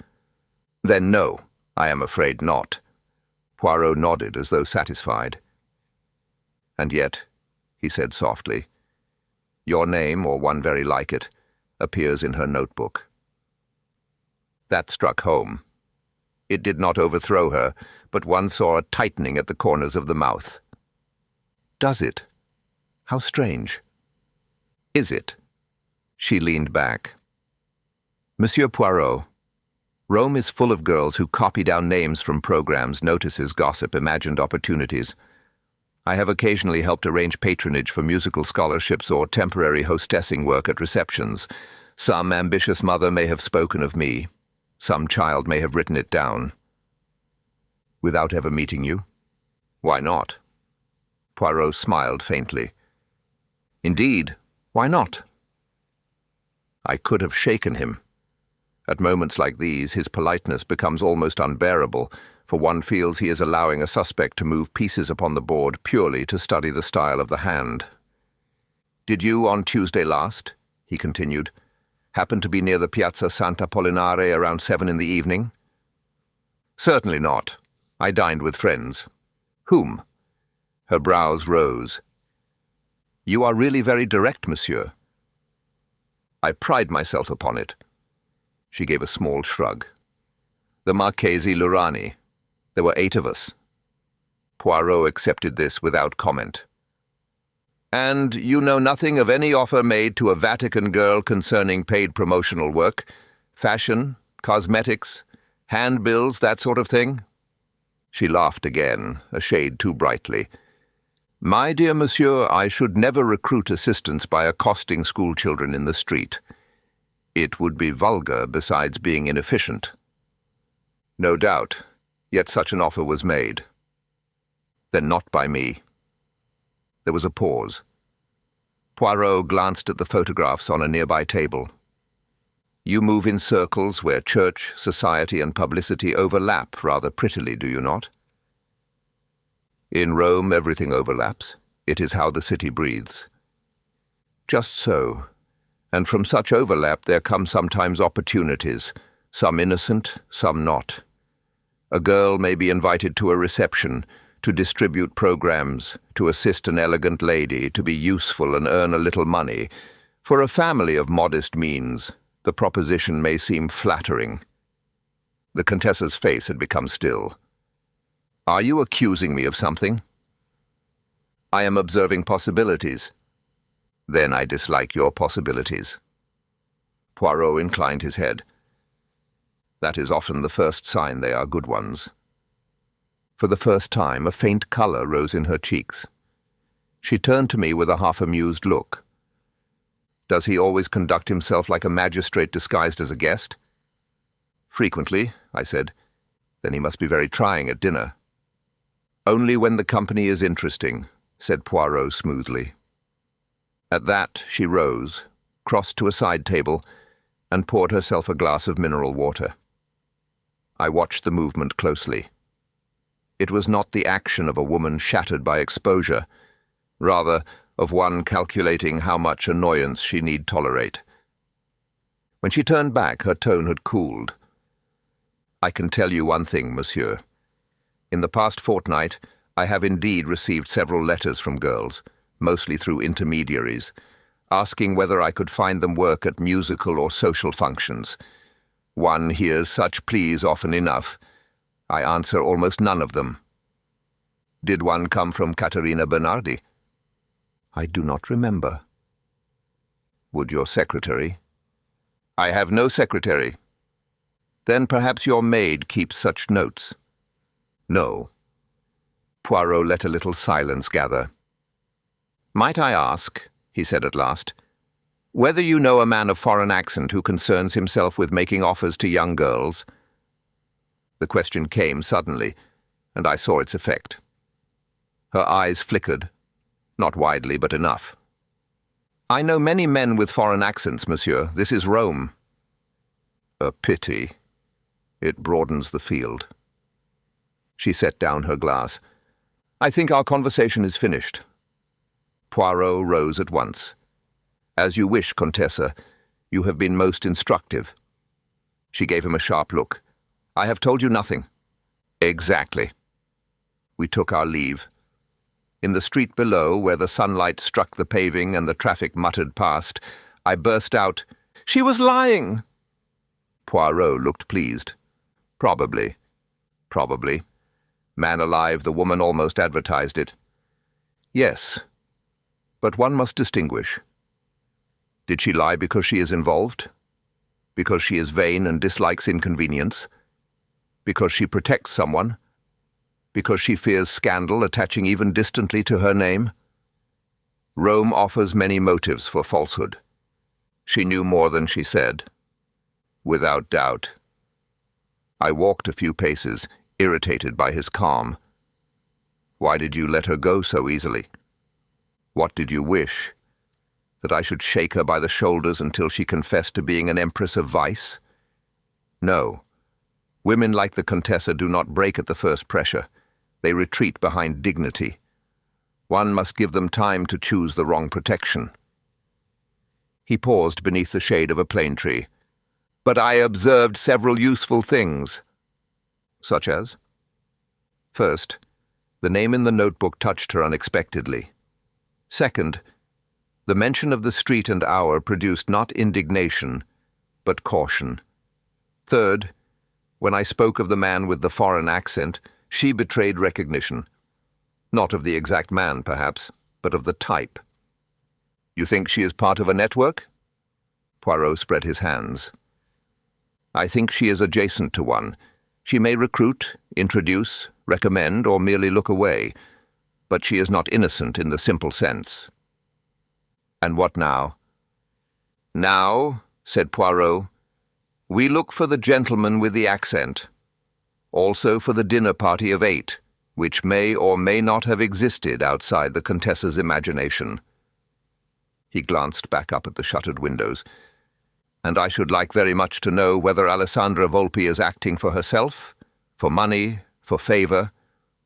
"Then no, I am afraid not." Poirot nodded as though satisfied. "And yet," he said softly, "your name, or one very like it, appears in her notebook." That struck home. It did not overthrow her, but one saw a tightening at the corners of the mouth. "Does it? How strange." "Is it?" She leaned back. "Monsieur Poirot, Rome is full of girls who copy down names from programs, notices, gossip, imagined opportunities. I have occasionally helped arrange patronage for musical scholarships or temporary hostessing work at receptions. Some ambitious mother may have spoken of me. Some child may have written it down." "Without ever meeting you?" "Why not?" Poirot smiled faintly. "Indeed, why not?" I could have shaken him. At moments like these, his politeness becomes almost unbearable, for one feels he is allowing a suspect to move pieces upon the board purely to study the style of the hand. "Did you, on Tuesday last," he continued, "happen to be near the Piazza Sant'Apollinare around 7 in the evening?" "Certainly not. I dined with friends." "Whom?" Her brows rose. "You are really very direct, monsieur." "I pride myself upon it." She gave a small shrug. "The Marchesi Lurani. There were 8 of us." Poirot accepted this without comment. "And you know nothing of any offer made to a Vatican girl concerning paid promotional work? Fashion, cosmetics, handbills, that sort of thing?" She laughed again, a shade too brightly. "My dear monsieur, I should never recruit assistance by accosting schoolchildren in the street. It would be vulgar, besides being inefficient." "No doubt, yet such an offer was made." "Then not by me." There was a pause. Poirot glanced at the photographs on a nearby table. "You move in circles where church, society, and publicity overlap rather prettily, do you not?" "In Rome everything overlaps. It is how the city breathes." "Just so. And from such overlap there come sometimes opportunities, some innocent, some not. A girl may be invited to a reception, to distribute programs, to assist an elegant lady, to be useful and earn a little money. For a family of modest means, the proposition may seem flattering." The Contessa's face had become still. "Are you accusing me of something?" "I am observing possibilities." Then I dislike your possibilities. Poirot inclined his head. That is often the first sign they are good ones. For the first time, a faint colour rose in her cheeks. She turned to me with a half-amused look. Does he always conduct himself like a magistrate disguised as a guest? Frequently, I said. Then he must be very trying at dinner. Only when the company is interesting, said Poirot smoothly. At that she rose, crossed to a side table, and poured herself a glass of mineral water. I watched the movement closely. It was not the action of a woman shattered by exposure, rather of one calculating how much annoyance she need tolerate. When she turned back, her tone had cooled. I can tell you one thing, monsieur. In the past fortnight, I have indeed received several letters from girls, mostly through intermediaries, asking whether I could find them work at musical or social functions. One hears such pleas often enough. I answer almost none of them. Did one come from Caterina Bernardi? I do not remember. Would your secretary? I have no secretary. Then perhaps your maid keeps such notes. No. Poirot let a little silence gather. Might I ask, he said at last, whether you know a man of foreign accent who concerns himself with making offers to young girls? The question came suddenly, and I saw its effect. Her eyes flickered, not widely, but enough. I know many men with foreign accents, monsieur. This is Rome. A pity. It broadens the field. She set down her glass. I think our conversation is finished. Poirot rose at once. As you wish, Contessa. You have been most instructive. She gave him a sharp look. I have told you nothing. Exactly. We took our leave. In the street below, where the sunlight struck the paving and the traffic muttered past, I burst out, "She was lying!" Poirot looked pleased. Probably. Man alive, the woman almost advertised it. Yes, but one must distinguish. Did she lie because she is involved? Because she is vain and dislikes inconvenience? Because she protects someone? Because she fears scandal attaching even distantly to her name? Rome offers many motives for falsehood. She knew more than she said. Without doubt. I walked a few paces, irritated by his calm. Why did you let her go so easily? What did you wish? That I should shake her by the shoulders until she confessed to being an empress of vice? No. Women like the Contessa do not break at the first pressure. They retreat behind dignity. One must give them time to choose the wrong protection. He paused beneath the shade of a plane tree. But I observed several useful things. Such as? First, the name in the notebook touched her unexpectedly. Second, the mention of the street and hour produced not indignation, but caution. Third, when I spoke of the man with the foreign accent, she betrayed recognition. Not of the exact man, perhaps, but of the type. You think she is part of a network? Poirot spread his hands. I think she is adjacent to one. She may recruit, introduce, recommend, or merely look away, but she is not innocent in the simple sense. And what now? Now, said Poirot, we look for the gentleman with the accent. Also for the dinner party of 8, which may or may not have existed outside the Contessa's imagination. He glanced back up at the shuttered windows. And I should like very much to know whether Alessandra Volpi is acting for herself, for money, for favour,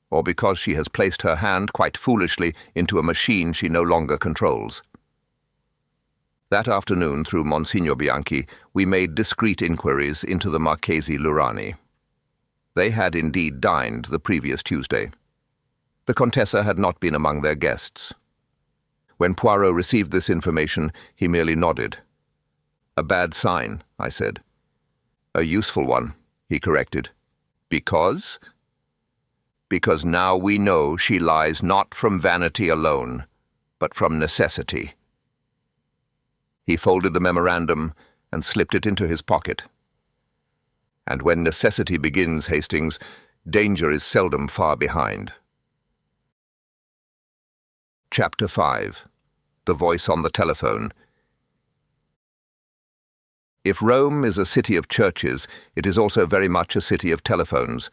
or because she has placed her hand, quite foolishly, into a machine she no longer controls. That afternoon, through Monsignor Bianchi, we made discreet inquiries into the Marchesi Lurani. They had indeed dined the previous Tuesday. The Contessa had not been among their guests. When Poirot received this information, he merely nodded. A bad sign, I said. A useful one, he corrected. Because? Because now we know she lies not from vanity alone, but from necessity. He folded the memorandum and slipped it into his pocket. And when necessity begins, Hastings, danger is seldom far behind. Chapter 5. The Voice on the Telephone. If Rome is a city of churches, it is also very much a city of telephones.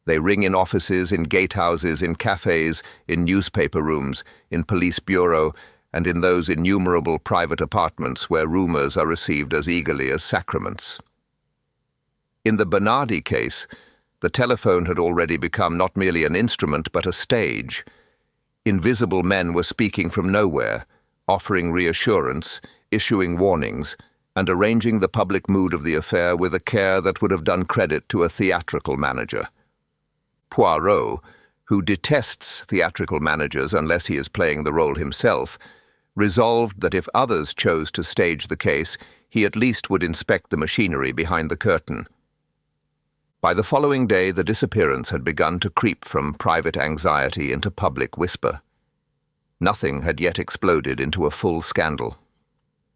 They ring in offices, in gatehouses, in cafes, in newspaper rooms, in police bureau, and in those innumerable private apartments where rumours are received as eagerly as sacraments. In the Bernardi case, the telephone had already become not merely an instrument but a stage. Invisible men were speaking from nowhere, offering reassurance, issuing warnings, and arranging the public mood of the affair with a care that would have done credit to a theatrical manager. Poirot, who detests theatrical managers unless he is playing the role himself, resolved that if others chose to stage the case, he at least would inspect the machinery behind the curtain. By the following day, the disappearance had begun to creep from private anxiety into public whisper. Nothing had yet exploded into a full scandal,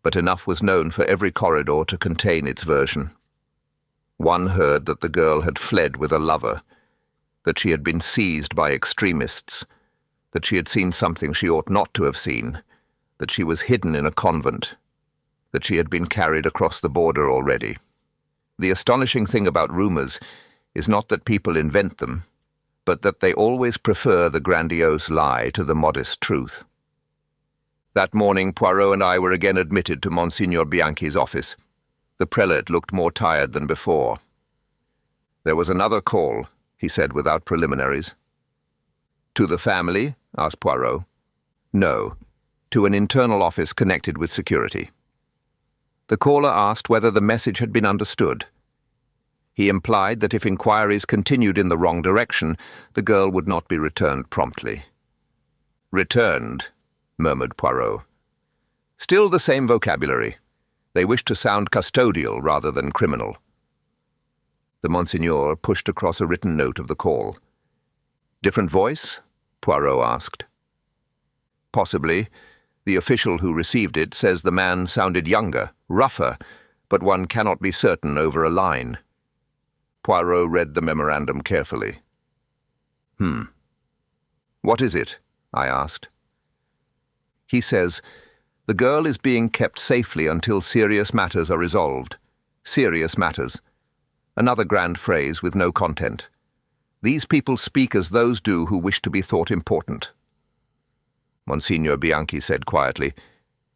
but enough was known for every corridor to contain its version. One heard that the girl had fled with a lover, that she had been seized by extremists, that she had seen something she ought not to have seen, that she was hidden in a convent, that she had been carried across the border already. The astonishing thing about rumours is not that people invent them, but that they always prefer the grandiose lie to the modest truth. That morning Poirot and I were again admitted to Monsignor Bianchi's office. The prelate looked more tired than before. "There was another call," he said without preliminaries. "To the family?" asked Poirot. "No, to an internal office connected with security." The caller asked whether the message had been understood. He implied that if inquiries continued in the wrong direction, the girl would not be returned promptly. "Returned," murmured Poirot. "Still the same vocabulary. They wish to sound custodial rather than criminal." The Monsignor pushed across a written note of the call. "Different voice?" Poirot asked. "Possibly. The official who received it says the man sounded younger, rougher, but one cannot be certain over a line." Poirot read the memorandum carefully. "What is it?" I asked. "He says, the girl is being kept safely until serious matters are resolved. Serious matters. Another grand phrase with no content. These people speak as those do who wish to be thought important." Monsignor Bianchi said quietly,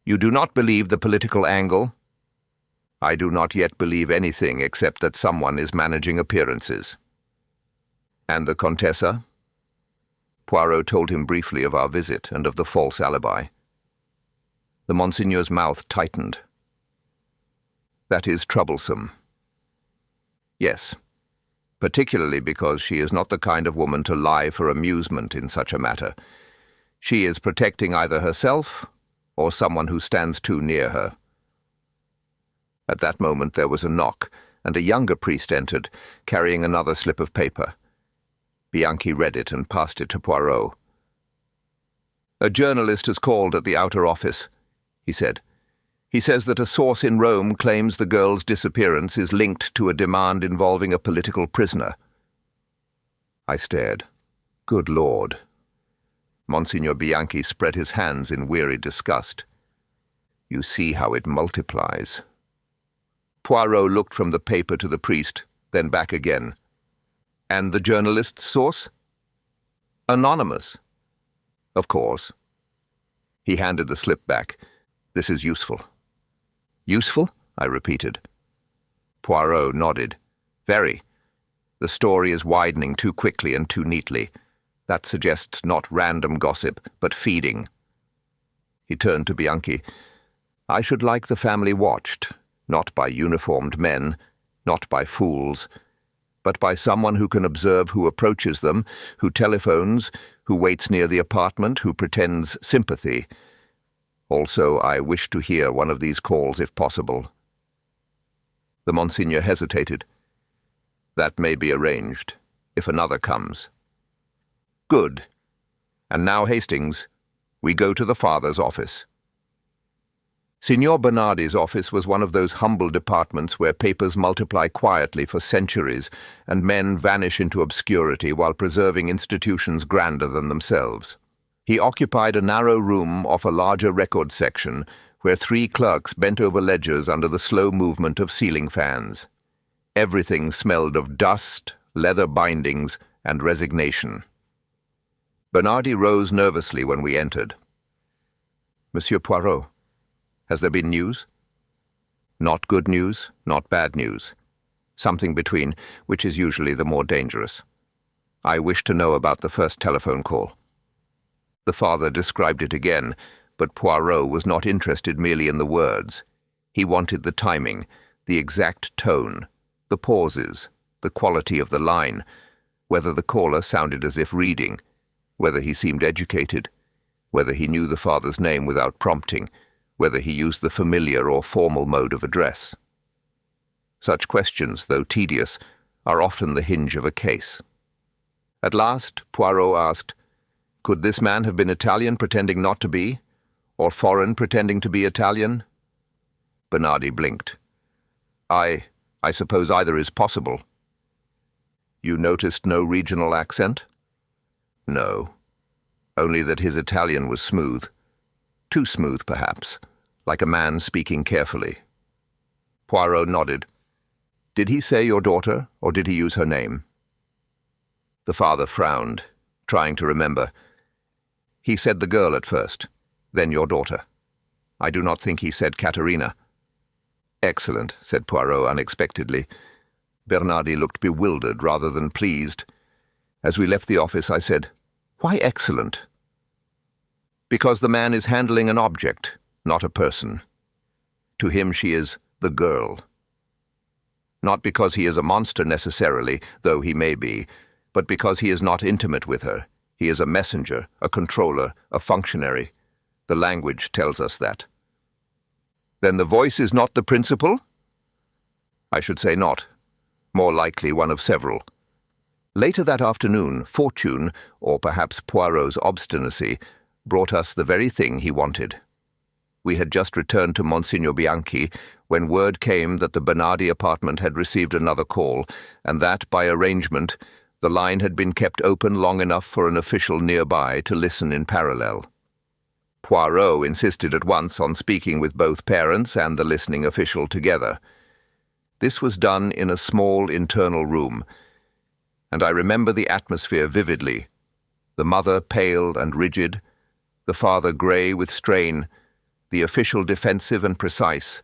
"You do not believe the political angle?" "I do not yet believe anything except that someone is managing appearances." "And the contessa?" Poirot told him briefly of our visit and of the false alibi. The Monsignor's mouth tightened. "That is troublesome." "Yes, particularly because she is not the kind of woman to lie for amusement in such a matter. She is protecting either herself or someone who stands too near her." At that moment there was a knock, and a younger priest entered, carrying another slip of paper. Bianchi read it and passed it to Poirot. "A journalist has called at the outer office," he said. "He says that a source in Rome claims the girl's disappearance is linked to a demand involving a political prisoner." I stared. Good Lord. Monsignor Bianchi spread his hands in weary disgust. "You see how it multiplies." Poirot looked from the paper to the priest, then back again. "And the journalist's source?" "Anonymous." "Of course." He handed the slip back. "This is useful." "Useful?" I repeated. Poirot nodded. "Very. The story is widening too quickly and too neatly. That suggests not random gossip, but feeding." He turned to Bianchi. "I should like the family watched, not by uniformed men, not by fools, but by someone who can observe who approaches them, who telephones, who waits near the apartment, who pretends sympathy. Also, I wish to hear one of these calls if possible." The Monsignor hesitated. "That may be arranged, if another comes." "Good. And now, Hastings, we go to the father's office." Signor Bernardi's office was one of those humble departments where papers multiply quietly for centuries and men vanish into obscurity while preserving institutions grander than themselves. He occupied a narrow room off a larger record section where 3 clerks bent over ledgers under the slow movement of ceiling fans. Everything smelled of dust, leather bindings, and resignation. Bernardi rose nervously when we entered. "Monsieur Poirot, has there been news?" "Not good news, not bad news. Something between, which is usually the more dangerous. I wish to know about the first telephone call." The father described it again, but Poirot was not interested merely in the words. He wanted the timing, the exact tone, the pauses, the quality of the line, whether the caller sounded as if reading, whether he seemed educated, whether he knew the father's name without prompting, whether he used the familiar or formal mode of address. Such questions, though tedious, are often the hinge of a case. At last, Poirot asked, "Could this man have been Italian pretending not to be, or foreign pretending to be Italian?" Bernardi blinked. I suppose either is possible." "You noticed no regional accent?" "No. Only that his Italian was smooth. Too smooth, perhaps, like a man speaking carefully." Poirot nodded. "Did he say your daughter, or did he use her name?" The father frowned, trying to remember. "He said the girl at first, then your daughter. I do not think he said Caterina." "Excellent," said Poirot unexpectedly. Bernardi looked bewildered rather than pleased. As we left the office, I said, "Why excellent?" "Because the man is handling an object, not a person. To him she is the girl. Not because he is a monster necessarily, though he may be, but because he is not intimate with her. He is a messenger, a controller, a functionary. The language tells us that." "Then the voice is not the principal?" "I should say not. More likely one of several." Later that afternoon, fortune, or perhaps Poirot's obstinacy, brought us the very thing he wanted. We had just returned to Monsignor Bianchi when word came that the Bernardi apartment had received another call, and that, by arrangement, the line had been kept open long enough for an official nearby to listen in parallel. Poirot insisted at once on speaking with both parents and the listening official together. This was done in a small internal room, and I remember the atmosphere vividly. The mother pale and rigid, the father grey with strain, the official defensive and precise,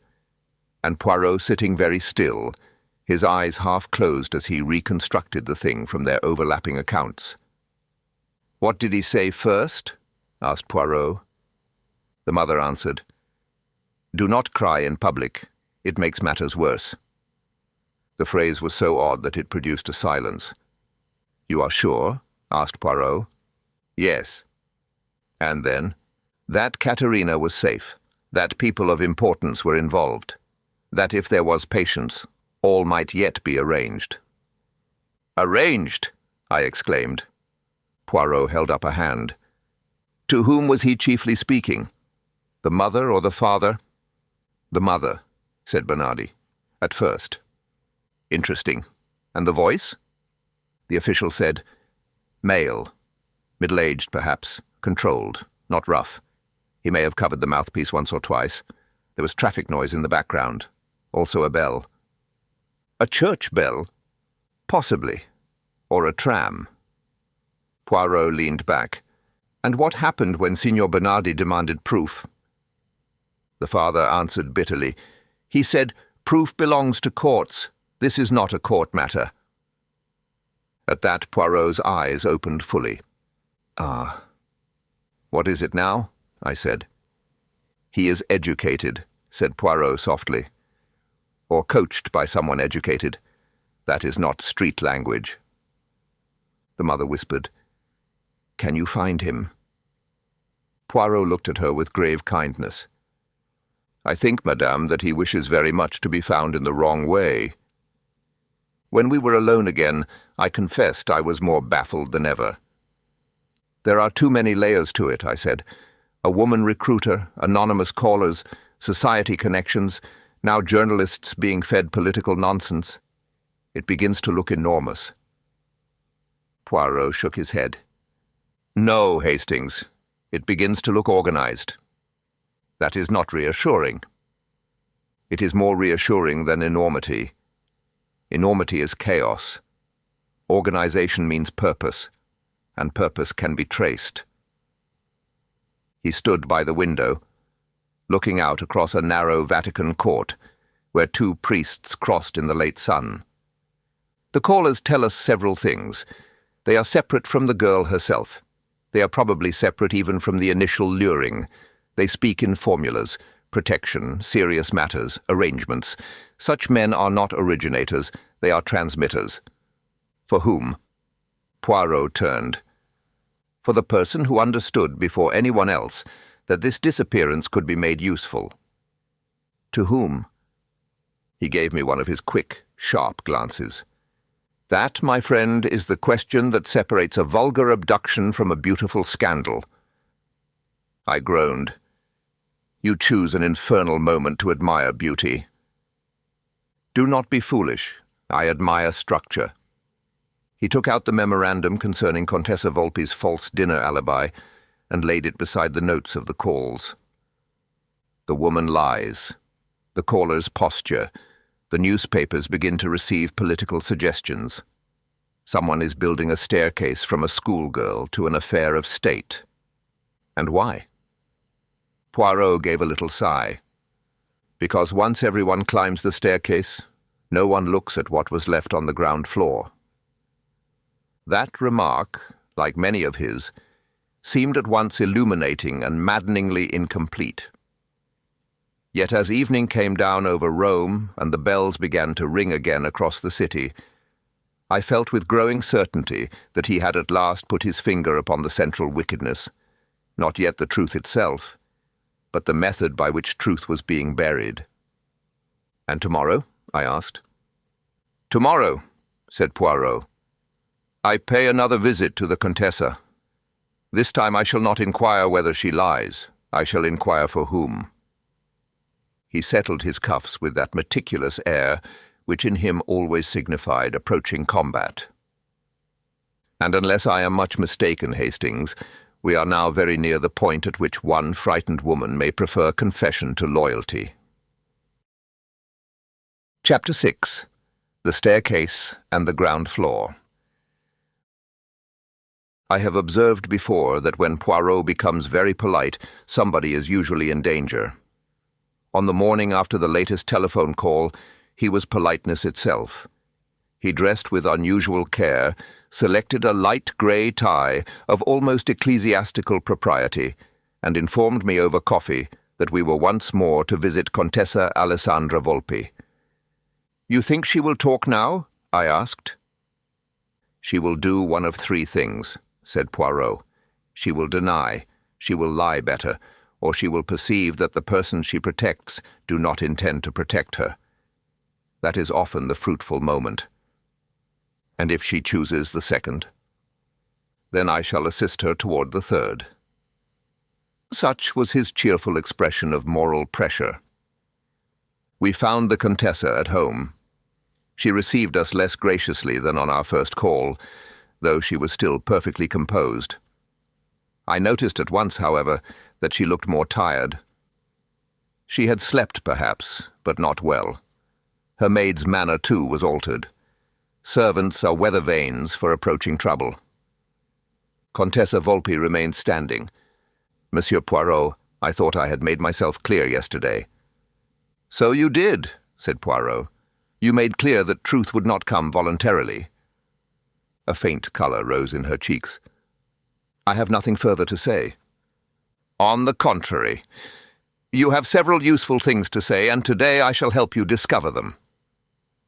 and Poirot sitting very still, his eyes half closed as he reconstructed the thing from their overlapping accounts. "What did he say first?" asked Poirot. The mother answered, "Do not cry in public. It makes matters worse." The phrase was so odd that it produced a silence. "You are sure?" asked Poirot. "Yes." "And then?" "That Caterina was safe, that people of importance were involved, that if there was patience, all might yet be arranged." "Arranged!" I exclaimed. Poirot held up a hand. "To whom was he chiefly speaking? The mother or the father?" "The mother," said Bernardi, "at first." "Interesting. And the voice?" The official said, "Male. Middle-aged, perhaps. Controlled. Not rough. He may have covered the mouthpiece once or twice. There was traffic noise in the background. Also a bell." "A church bell?" "Possibly. Or a tram." Poirot leaned back. "And what happened when Signor Bernardi demanded proof?" The father answered bitterly. "He said, 'Proof belongs to courts. This is not a court matter.'" At that, Poirot's eyes opened fully. "Ah. What is it now?" I said. "He is educated," said Poirot softly. "Or coached by someone educated. That is not street language." The mother whispered, "Can you find him?" Poirot looked at her with grave kindness. "I think, madame, that he wishes very much to be found in the wrong way." When we were alone again, I confessed I was more baffled than ever. "There are too many layers to it," I said. "A woman recruiter, anonymous callers, society connections, now journalists being fed political nonsense. It begins to look enormous." Poirot shook his head. "No, Hastings. It begins to look organized. That is not reassuring. It is more reassuring than enormity. Enormity is chaos. Organization means purpose, and purpose can be traced." He stood by the window, looking out across a narrow Vatican court, where two priests crossed in the late sun. "The callers tell us several things. They are separate from the girl herself. They are probably separate even from the initial luring. They speak in formulas, protection, serious matters, arrangements. Such men are not originators, they are transmitters." "For whom?" Poirot turned. "For the person who understood before anyone else that this disappearance could be made useful." "To whom?" He gave me one of his quick, sharp glances. "That, my friend, is the question that separates a vulgar abduction from a beautiful scandal." I groaned. "You choose an infernal moment to admire beauty." "Do not be foolish. I admire structure." He took out the memorandum concerning Contessa Volpi's false dinner alibi and laid it beside the notes of the calls. The woman lies. The caller's posture. The newspapers begin to receive political suggestions. Someone is building a staircase from a schoolgirl to an affair of state. And why? Poirot gave a little sigh. Because once everyone climbs the staircase, no one looks at what was left on the ground floor. That remark, like many of his, seemed at once illuminating and maddeningly incomplete. Yet as evening came down over Rome and the bells began to ring again across the city, I felt with growing certainty that he had at last put his finger upon the central wickedness, not yet the truth itself, but the method by which truth was being buried. "And tomorrow?" I asked. "Tomorrow," said Poirot, "I pay another visit to the Contessa. This time I shall not inquire whether she lies. I shall inquire for whom." He settled his cuffs with that meticulous air which in him always signified approaching combat. "And unless I am much mistaken, Hastings, we are now very near the point at which one frightened woman may prefer confession to loyalty." Chapter 6. The Staircase and the Ground Floor. I have observed before that when Poirot becomes very polite, somebody is usually in danger. On the morning after the latest telephone call, he was politeness itself. He dressed with unusual care, selected a light grey tie of almost ecclesiastical propriety, and informed me over coffee that we were once more to visit Contessa Alessandra Volpi. "You think she will talk now?" I asked. "She will do one of three things," said Poirot. "She will deny, she will lie better, or she will perceive that the persons she protects do not intend to protect her. That is often the fruitful moment. And if she chooses the second, then I shall assist her toward the third." Such was his cheerful expression of moral pressure. We found the Contessa at home. She received us less graciously than on our first call, though she was still perfectly composed. I noticed at once, however, that she looked more tired. She had slept, perhaps, but not well. Her maid's manner, too, was altered. Servants are weather vanes for approaching trouble. Contessa Volpi remained standing. "Monsieur Poirot, I thought I had made myself clear yesterday." "So you did," said Poirot. "You made clear that truth would not come voluntarily." A faint colour rose in her cheeks. "I have nothing further to say." "On the contrary. You have several useful things to say, and today I shall help you discover them."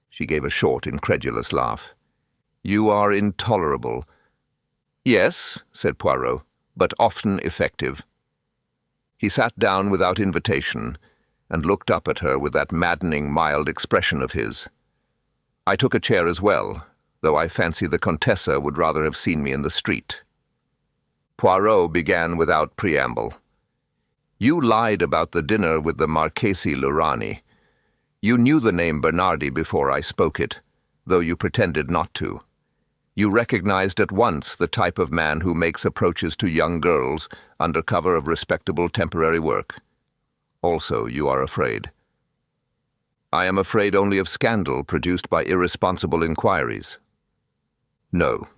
She gave a short, incredulous laugh. "You are intolerable." "Yes," said Poirot, "but often effective." He sat down without invitation and looked up at her with that maddening, mild expression of his. I took a chair as well, though I fancy the Contessa would rather have seen me in the street. Poirot began without preamble. You lied about the dinner with the Marchesi Lurani. You knew the name Bernardi before I spoke it, though you pretended not to. You recognized at once the type of man who makes approaches to young girls under cover of respectable temporary work. Also, you are afraid. I am afraid only of scandal produced by irresponsible inquiries. No.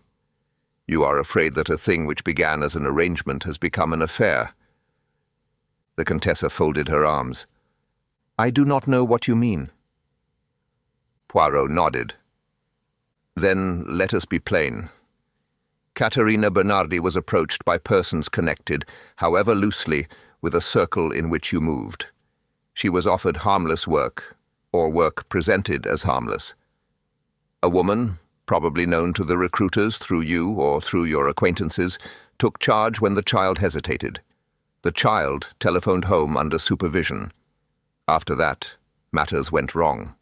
You are afraid that a thing which began as an arrangement has become an affair. The Contessa folded her arms. I do not know what you mean. Poirot nodded. Then let us be plain. Caterina Bernardi was approached by persons connected, however loosely, with a circle in which you moved. She was offered harmless work, or work presented as harmless. A woman, probably known to the recruiters through you or through your acquaintances, took charge when the child hesitated. The child telephoned home under supervision. After that, matters went wrong.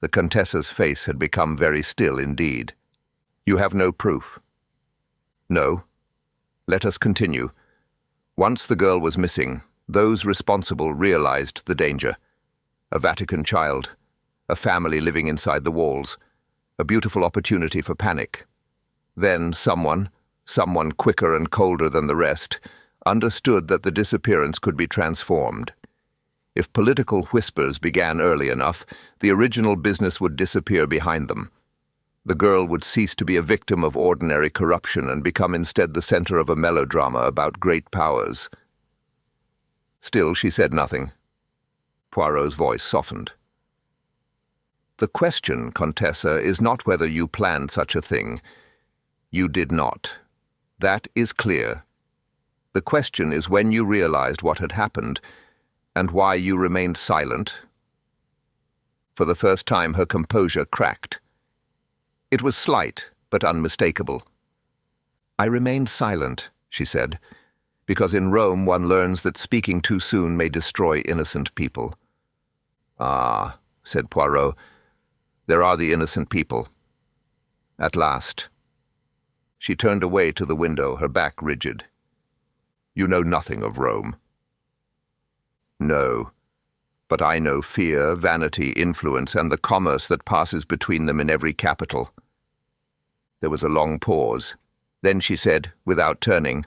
The Contessa's face had become very still indeed. You have no proof. No. Let us continue. Once the girl was missing, those responsible realized the danger. A Vatican child, a family living inside the walls, a beautiful opportunity for panic. Then someone quicker and colder than the rest, understood that the disappearance could be transformed. If political whispers began early enough, the original business would disappear behind them. The girl would cease to be a victim of ordinary corruption and become instead the center of a melodrama about great powers. Still, she said nothing. Poirot's voice softened. The question, Contessa, is not whether you planned such a thing. You did not. That is clear. The question is when you realized what had happened, and why you remained silent. For the first time her composure cracked. It was slight, but unmistakable. I remained silent, she said, because in Rome one learns that speaking too soon may destroy innocent people. Ah, said Poirot, there are the innocent people. At last. She turned away to the window, her back rigid. You know nothing of Rome. No, but I know fear, vanity, influence, and the commerce that passes between them in every capital. There was a long pause. Then she said, without turning,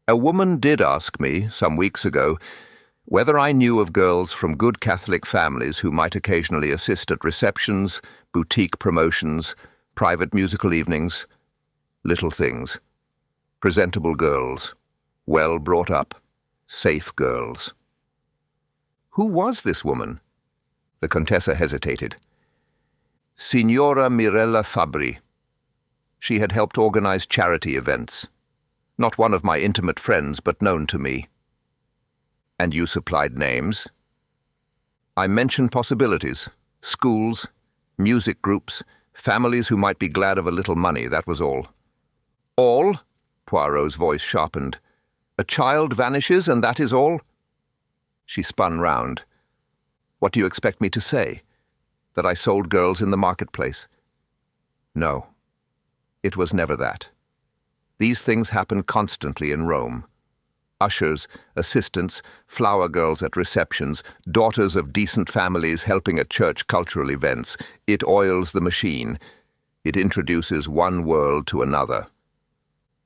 A woman did ask me, some weeks ago, whether I knew of girls from good Catholic families who might occasionally assist at receptions, boutique promotions, private musical evenings, little things. Presentable girls, well brought up, safe girls. Who was this woman? The Contessa hesitated. Signora Mirella Fabbri. She had helped organize charity events. Not one of my intimate friends, but known to me. And you supplied names? I mentioned possibilities. Schools, music groups, families who might be glad of a little money, that was all. All? Poirot's voice sharpened. A child vanishes, and that is all? She spun round. What do you expect me to say? That I sold girls in the marketplace? No. It was never that. These things happen constantly in Rome. Ushers, assistants, flower girls at receptions, daughters of decent families helping at church cultural events. It oils the machine. It introduces one world to another.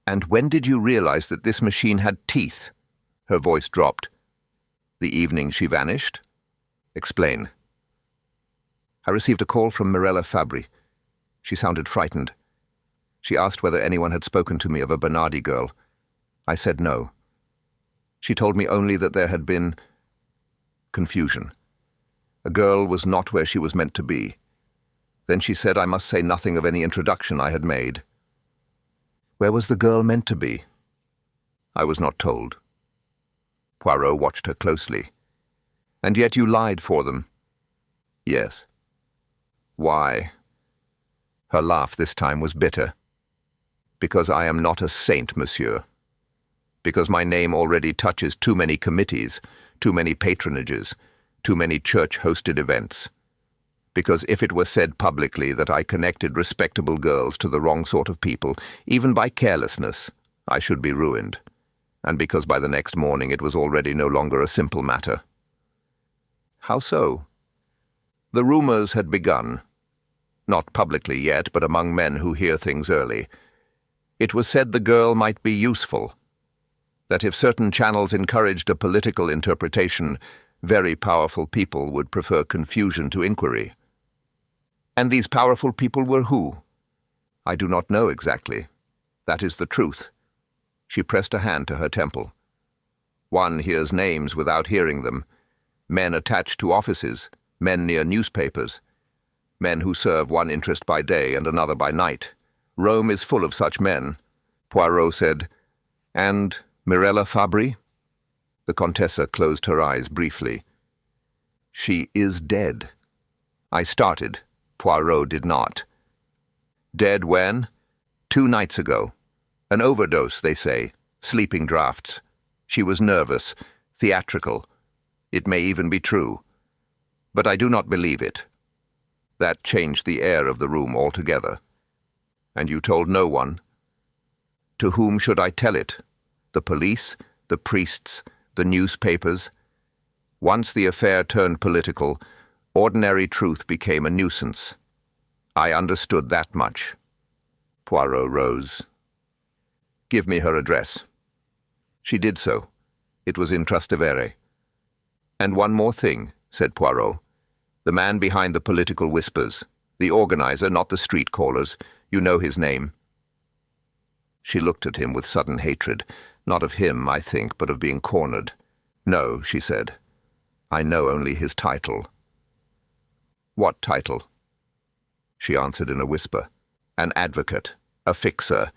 And when did you realize that this machine had teeth? Her voice dropped. The evening she vanished? Explain. I received a call from Mirella Fabbri. She sounded frightened. She asked whether anyone had spoken to me of a Bernardi girl. I said no. She told me only that there had been confusion. A girl was not where she was meant to be. Then she said I must say nothing of any introduction I had made. Where was the girl meant to be? I was not told. Poirot watched her closely. And yet you lied for them. Yes. Why? Her laugh this time was bitter. Because I am not a saint, monsieur. Because my name already touches too many committees, too many patronages, too many church-hosted events. Because if it were said publicly that I connected respectable girls to the wrong sort of people, even by carelessness, I should be ruined. and because by the next morning it was already no longer a simple matter. How so? The rumours had begun. Not publicly yet, but among men who hear things early. It was said the girl might be useful, that if certain channels encouraged a political interpretation, very powerful people would prefer confusion to inquiry. And these powerful people were who? I do not know exactly. That is the truth. She pressed a hand to her temple. One hears names without hearing them. Men attached to offices, men near newspapers, men who serve one interest by day and another by night. Rome is full of such men, Poirot said. And Mirella Fabri? The Contessa closed her eyes briefly. She is dead. I started. Poirot did not. Dead when? 2 nights ago. An overdose, they say. Sleeping draughts. She was nervous, theatrical. It may even be true. But I do not believe it. That changed the air of the room altogether. And you told no one? To whom should I tell it? The police, the priests, the newspapers? Once the affair turned political, ordinary truth became a nuisance. I understood that much. Poirot rose. Give me her address. She did so. It was in Trastevere. And one more thing, said Poirot. The man behind the political whispers. The organizer, not the street callers. You know his name. She looked at him with sudden hatred. Not of him, I think, but of being cornered. No, she said. I know only his title. What title? She answered in a whisper. An advocate. A fixer.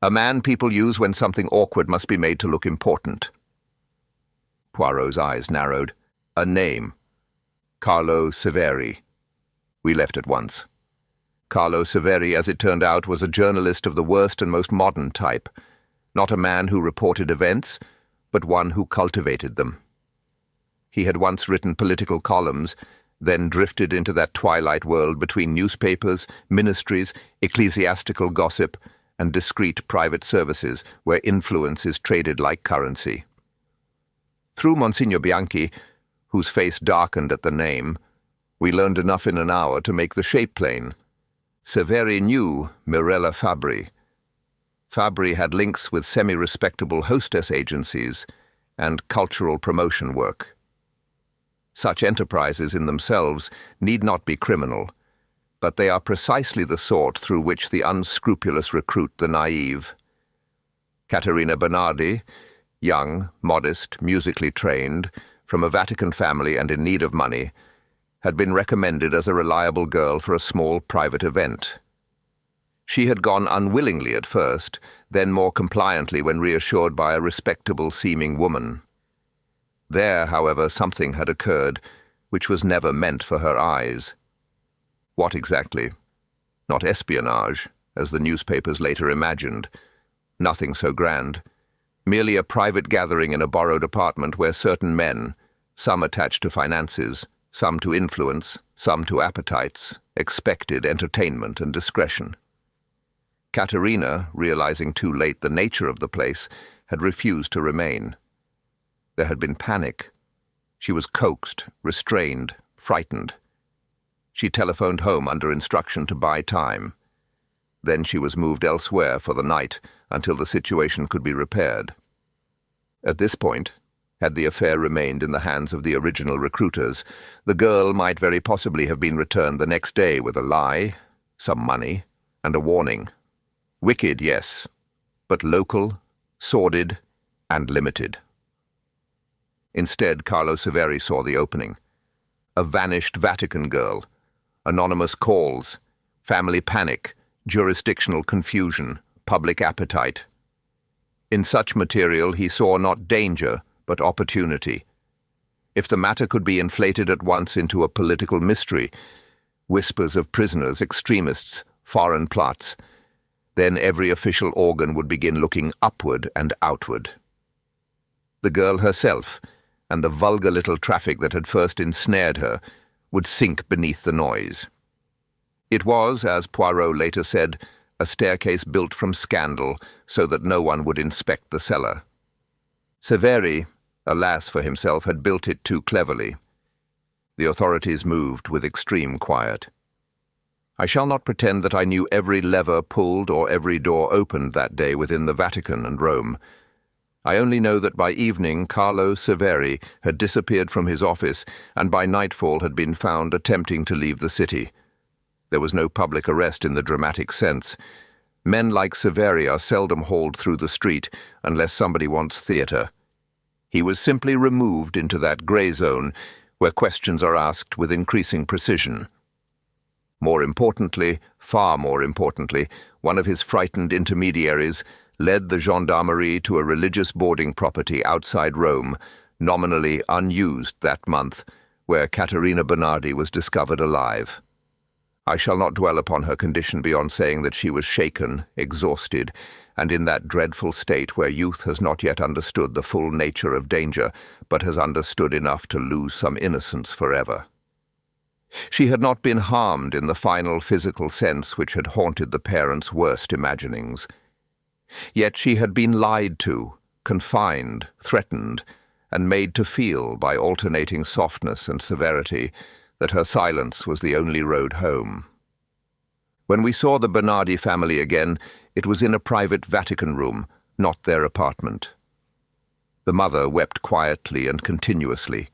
A man people use when something awkward must be made to look important. Poirot's eyes narrowed. A name. Carlo Severi. We left at once. Carlo Severi, as it turned out, was a journalist of the worst and most modern type. Not a man who reported events, but one who cultivated them. He had once written political columns, then drifted into that twilight world between newspapers, ministries, ecclesiastical gossip, and discreet private services where influence is traded like currency. Through Monsignor Bianchi, whose face darkened at the name, we learned enough in an hour to make the shape plain. Severi knew Mirella Fabri. Fabri had links with semi-respectable hostess agencies and cultural promotion work. Such enterprises in themselves need not be criminal, but they are precisely the sort through which the unscrupulous recruit the naive. Caterina Bernardi, young, modest, musically trained, from a Vatican family and in need of money, had been recommended as a reliable girl for a small private event. She had gone unwillingly at first, then more compliantly when reassured by a respectable-seeming woman. There, however, something had occurred which was never meant for her eyes. What exactly? Not espionage, as the newspapers later imagined. Nothing so grand. Merely a private gathering in a borrowed apartment where certain men, some attached to finances, some to influence, some to appetites, expected entertainment and discretion. Caterina, realizing too late the nature of the place, had refused to remain. There had been panic. She was coaxed, restrained, frightened. She telephoned home under instruction to buy time. Then she was moved elsewhere for the night until the situation could be repaired. At this point, had the affair remained in the hands of the original recruiters, the girl might very possibly have been returned the next day with a lie, some money, and a warning. Wicked, yes, but local, sordid, and limited. Instead, Carlo Severi saw the opening. A vanished Vatican girl, anonymous calls, family panic, jurisdictional confusion, public appetite. In such material he saw not danger, but opportunity. If the matter could be inflated at once into a political mystery, whispers of prisoners, extremists, foreign plots, then every official organ would begin looking upward and outward. The girl herself, and the vulgar little traffic that had first ensnared her, would sink beneath the noise. It was, as Poirot later said, a staircase built from scandal so that no one would inspect the cellar. Severi, alas for himself, had built it too cleverly. The authorities moved with extreme quiet. I shall not pretend that I knew every lever pulled or every door opened that day within the Vatican and Rome. I only know that by evening Carlo Severi had disappeared from his office and by nightfall had been found attempting to leave the city. There was no public arrest in the dramatic sense. Men like Severi are seldom hauled through the street unless somebody wants theatre. He was simply removed into that grey zone where questions are asked with increasing precision. More importantly, far more importantly, one of his frightened intermediaries led the gendarmerie to a religious boarding property outside Rome, nominally unused that month, where Caterina Bernardi was discovered alive. I shall not dwell upon her condition beyond saying that she was shaken, exhausted, and in that dreadful state where youth has not yet understood the full nature of danger, but has understood enough to lose some innocence forever. She had not been harmed in the final physical sense which had haunted the parents' worst imaginings. Yet she had been lied to, confined, threatened, and made to feel by alternating softness and severity that her silence was the only road home. When we saw the Bernardi family again, it was in a private Vatican room, not their apartment. The mother wept quietly and continuously.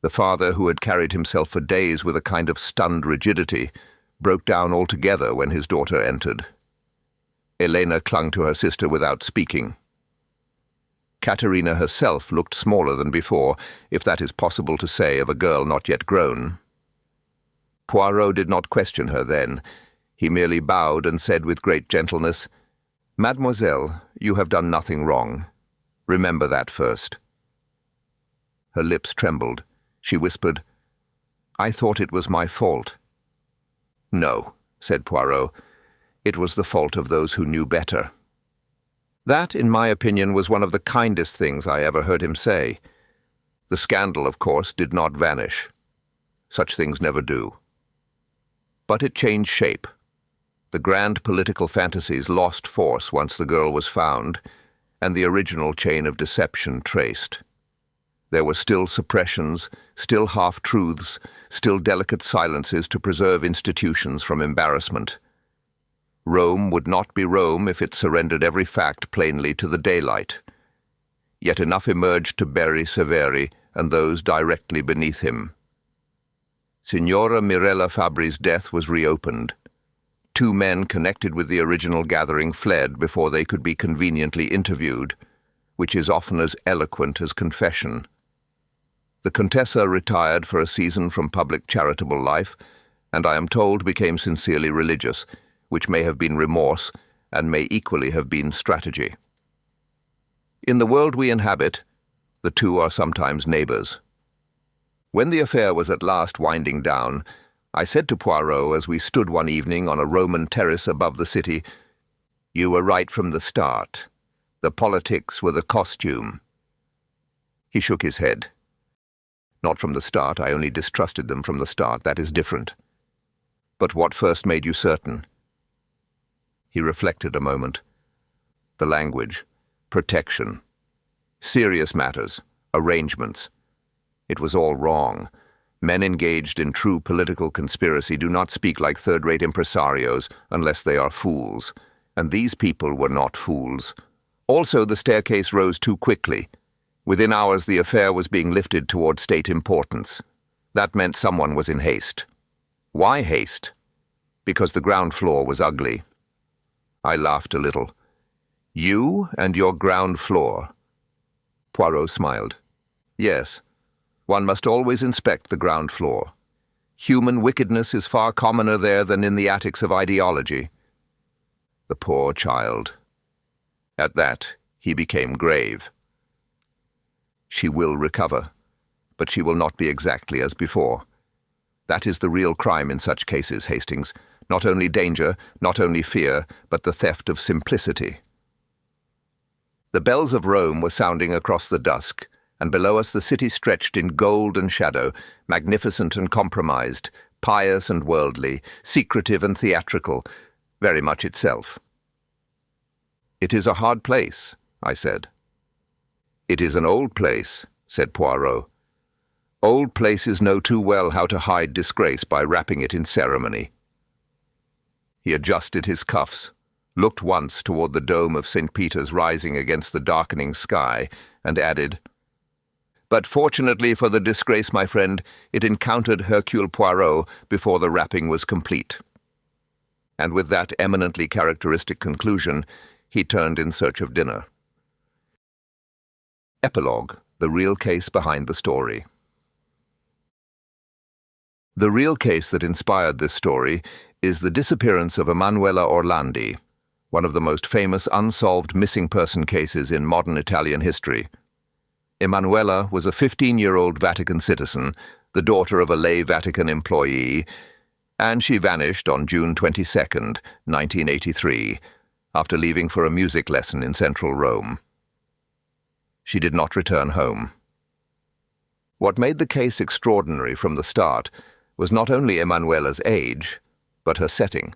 The father, who had carried himself for days with a kind of stunned rigidity, broke down altogether when his daughter entered. Elena clung to her sister without speaking. Caterina herself looked smaller than before, if that is possible to say of a girl not yet grown. Poirot did not question her then. He merely bowed and said with great gentleness, "Mademoiselle, you have done nothing wrong. Remember that first." Her lips trembled. She whispered, "I thought it was my fault." "No," said Poirot. "It was the fault of those who knew better." That, in my opinion, was one of the kindest things I ever heard him say. The scandal, of course, did not vanish. Such things never do. But it changed shape. The grand political fantasies lost force once the girl was found, and the original chain of deception traced. There were still suppressions, still half-truths, still delicate silences to preserve institutions from embarrassment. Rome would not be Rome if it surrendered every fact plainly to the daylight. Yet enough emerged to bury Severi and those directly beneath him. Signora Mirella Fabri's death was reopened. 2 men connected with the original gathering fled before they could be conveniently interviewed, which is often as eloquent as confession. The contessa retired for a season from public charitable life, and I am told became sincerely religious, which may have been remorse and may equally have been strategy. In the world we inhabit, the two are sometimes neighbours. When the affair was at last winding down, I said to Poirot as we stood one evening on a Roman terrace above the city, "You were right from the start. The politics were the costume." He shook his head. "Not from the start. I only distrusted them from the start. That is different. But what first made you certain?" He reflected a moment. The language, protection, serious matters, arrangements. It was all wrong. Men engaged in true political conspiracy do not speak like third-rate impresarios unless they are fools, and these people were not fools. Also, the staircase rose too quickly. Within hours, the affair was being lifted toward state importance. That meant someone was in haste. Why haste? Because the ground floor was ugly. I laughed a little. "You and your ground floor." Poirot smiled. "Yes, one must always inspect the ground floor. Human wickedness is far commoner there than in the attics of ideology." The poor child. At that, he became grave. "She will recover, but she will not be exactly as before. That is the real crime in such cases, Hastings. Not only danger, not only fear, but the theft of simplicity." The bells of Rome were sounding across the dusk, and below us the city stretched in gold and shadow, magnificent and compromised, pious and worldly, secretive and theatrical, very much itself. "It is a hard place," I said. "It is an old place," said Poirot. "Old places know too well how to hide disgrace by wrapping it in ceremony." He adjusted his cuffs, looked once toward the dome of St. Peter's rising against the darkening sky, and added, "But fortunately for the disgrace, my friend, it encountered Hercule Poirot before the wrapping was complete." And with that eminently characteristic conclusion, he turned in search of dinner. Epilogue, the real case behind the story. The real case that inspired this story is the disappearance of Emanuela Orlandi, one of the most famous unsolved missing person cases in modern Italian history. Emanuela was a 15-year-old Vatican citizen, the daughter of a lay Vatican employee, and she vanished on June 22, 1983, after leaving for a music lesson in central Rome. She did not return home. What made the case extraordinary from the start was not only Emanuela's age, but her setting.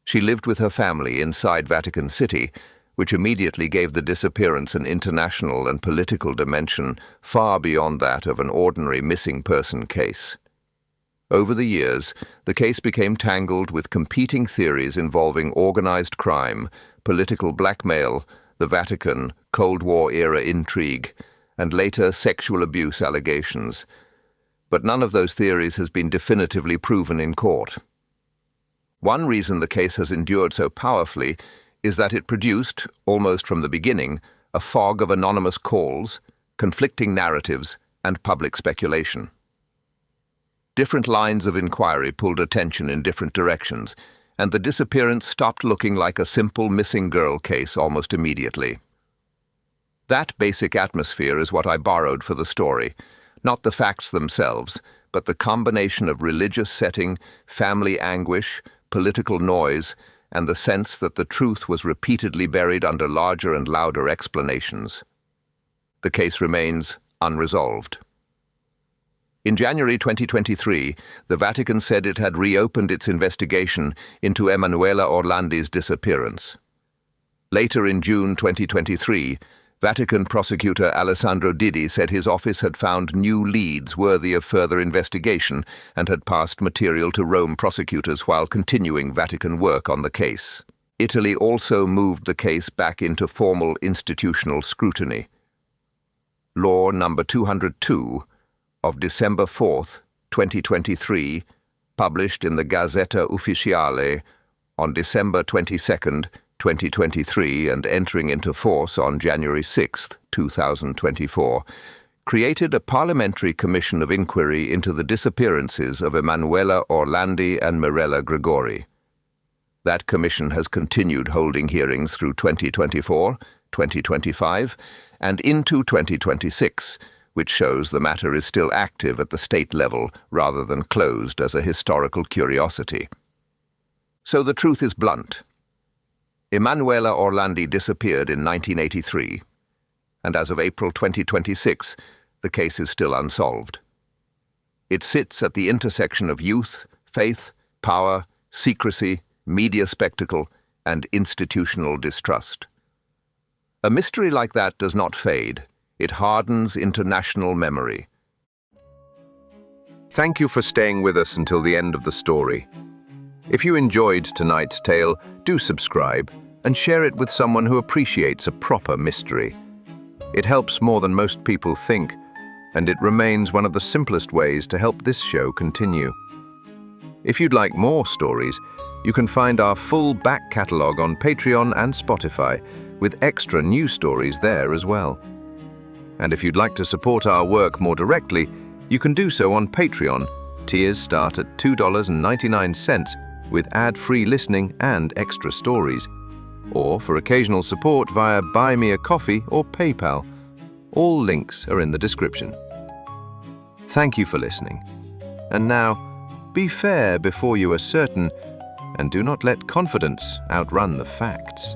She lived with her family inside Vatican City, which immediately gave the disappearance an international and political dimension far beyond that of an ordinary missing person case. Over the years, the case became tangled with competing theories involving organized crime, political blackmail, the Vatican, Cold War-era intrigue, and later sexual abuse allegations. But none of those theories has been definitively proven in court. One reason the case has endured so powerfully is that it produced, almost from the beginning, a fog of anonymous calls, conflicting narratives, and public speculation. Different lines of inquiry pulled attention in different directions, and the disappearance stopped looking like a simple missing girl case almost immediately. That basic atmosphere is what I borrowed for the story, not the facts themselves, but the combination of religious setting, family anguish, political noise, and the sense that the truth was repeatedly buried under larger and louder explanations. The case remains unresolved. In January 2023, the Vatican said it had reopened its investigation into Emanuela Orlandi's disappearance. Later in June 2023, Vatican prosecutor Alessandro Didi said his office had found new leads worthy of further investigation and had passed material to Rome prosecutors while continuing Vatican work on the case. Italy also moved the case back into formal institutional scrutiny. Law number 202 of December 4, 2023, published in the Gazzetta Ufficiale on December 22, 2023 and entering into force on January 6, 2024, created a parliamentary commission of inquiry into the disappearances of Emanuela Orlandi and Mirella Gregori. That commission has continued holding hearings through 2024, 2025, and into 2026, which shows the matter is still active at the state level rather than closed as a historical curiosity. So the truth is blunt. Emanuela Orlandi disappeared in 1983, and as of April 2026, the case is still unsolved. It sits at the intersection of youth, faith, power, secrecy, media spectacle, and institutional distrust. A mystery like that does not fade. It hardens into national memory. Thank you for staying with us until the end of the story. If you enjoyed tonight's tale, do subscribe and share it with someone who appreciates a proper mystery. It helps more than most people think, and it remains one of the simplest ways to help this show continue. If you'd like more stories, you can find our full back catalogue on Patreon and Spotify, with extra new stories there as well. And if you'd like to support our work more directly, you can do so on Patreon. Tiers start at $2.99 with ad-free listening and extra stories, or for occasional support via Buy Me a Coffee or PayPal. All links are in the description. Thank you for listening. And now, be fair before you are certain, and do not let confidence outrun the facts.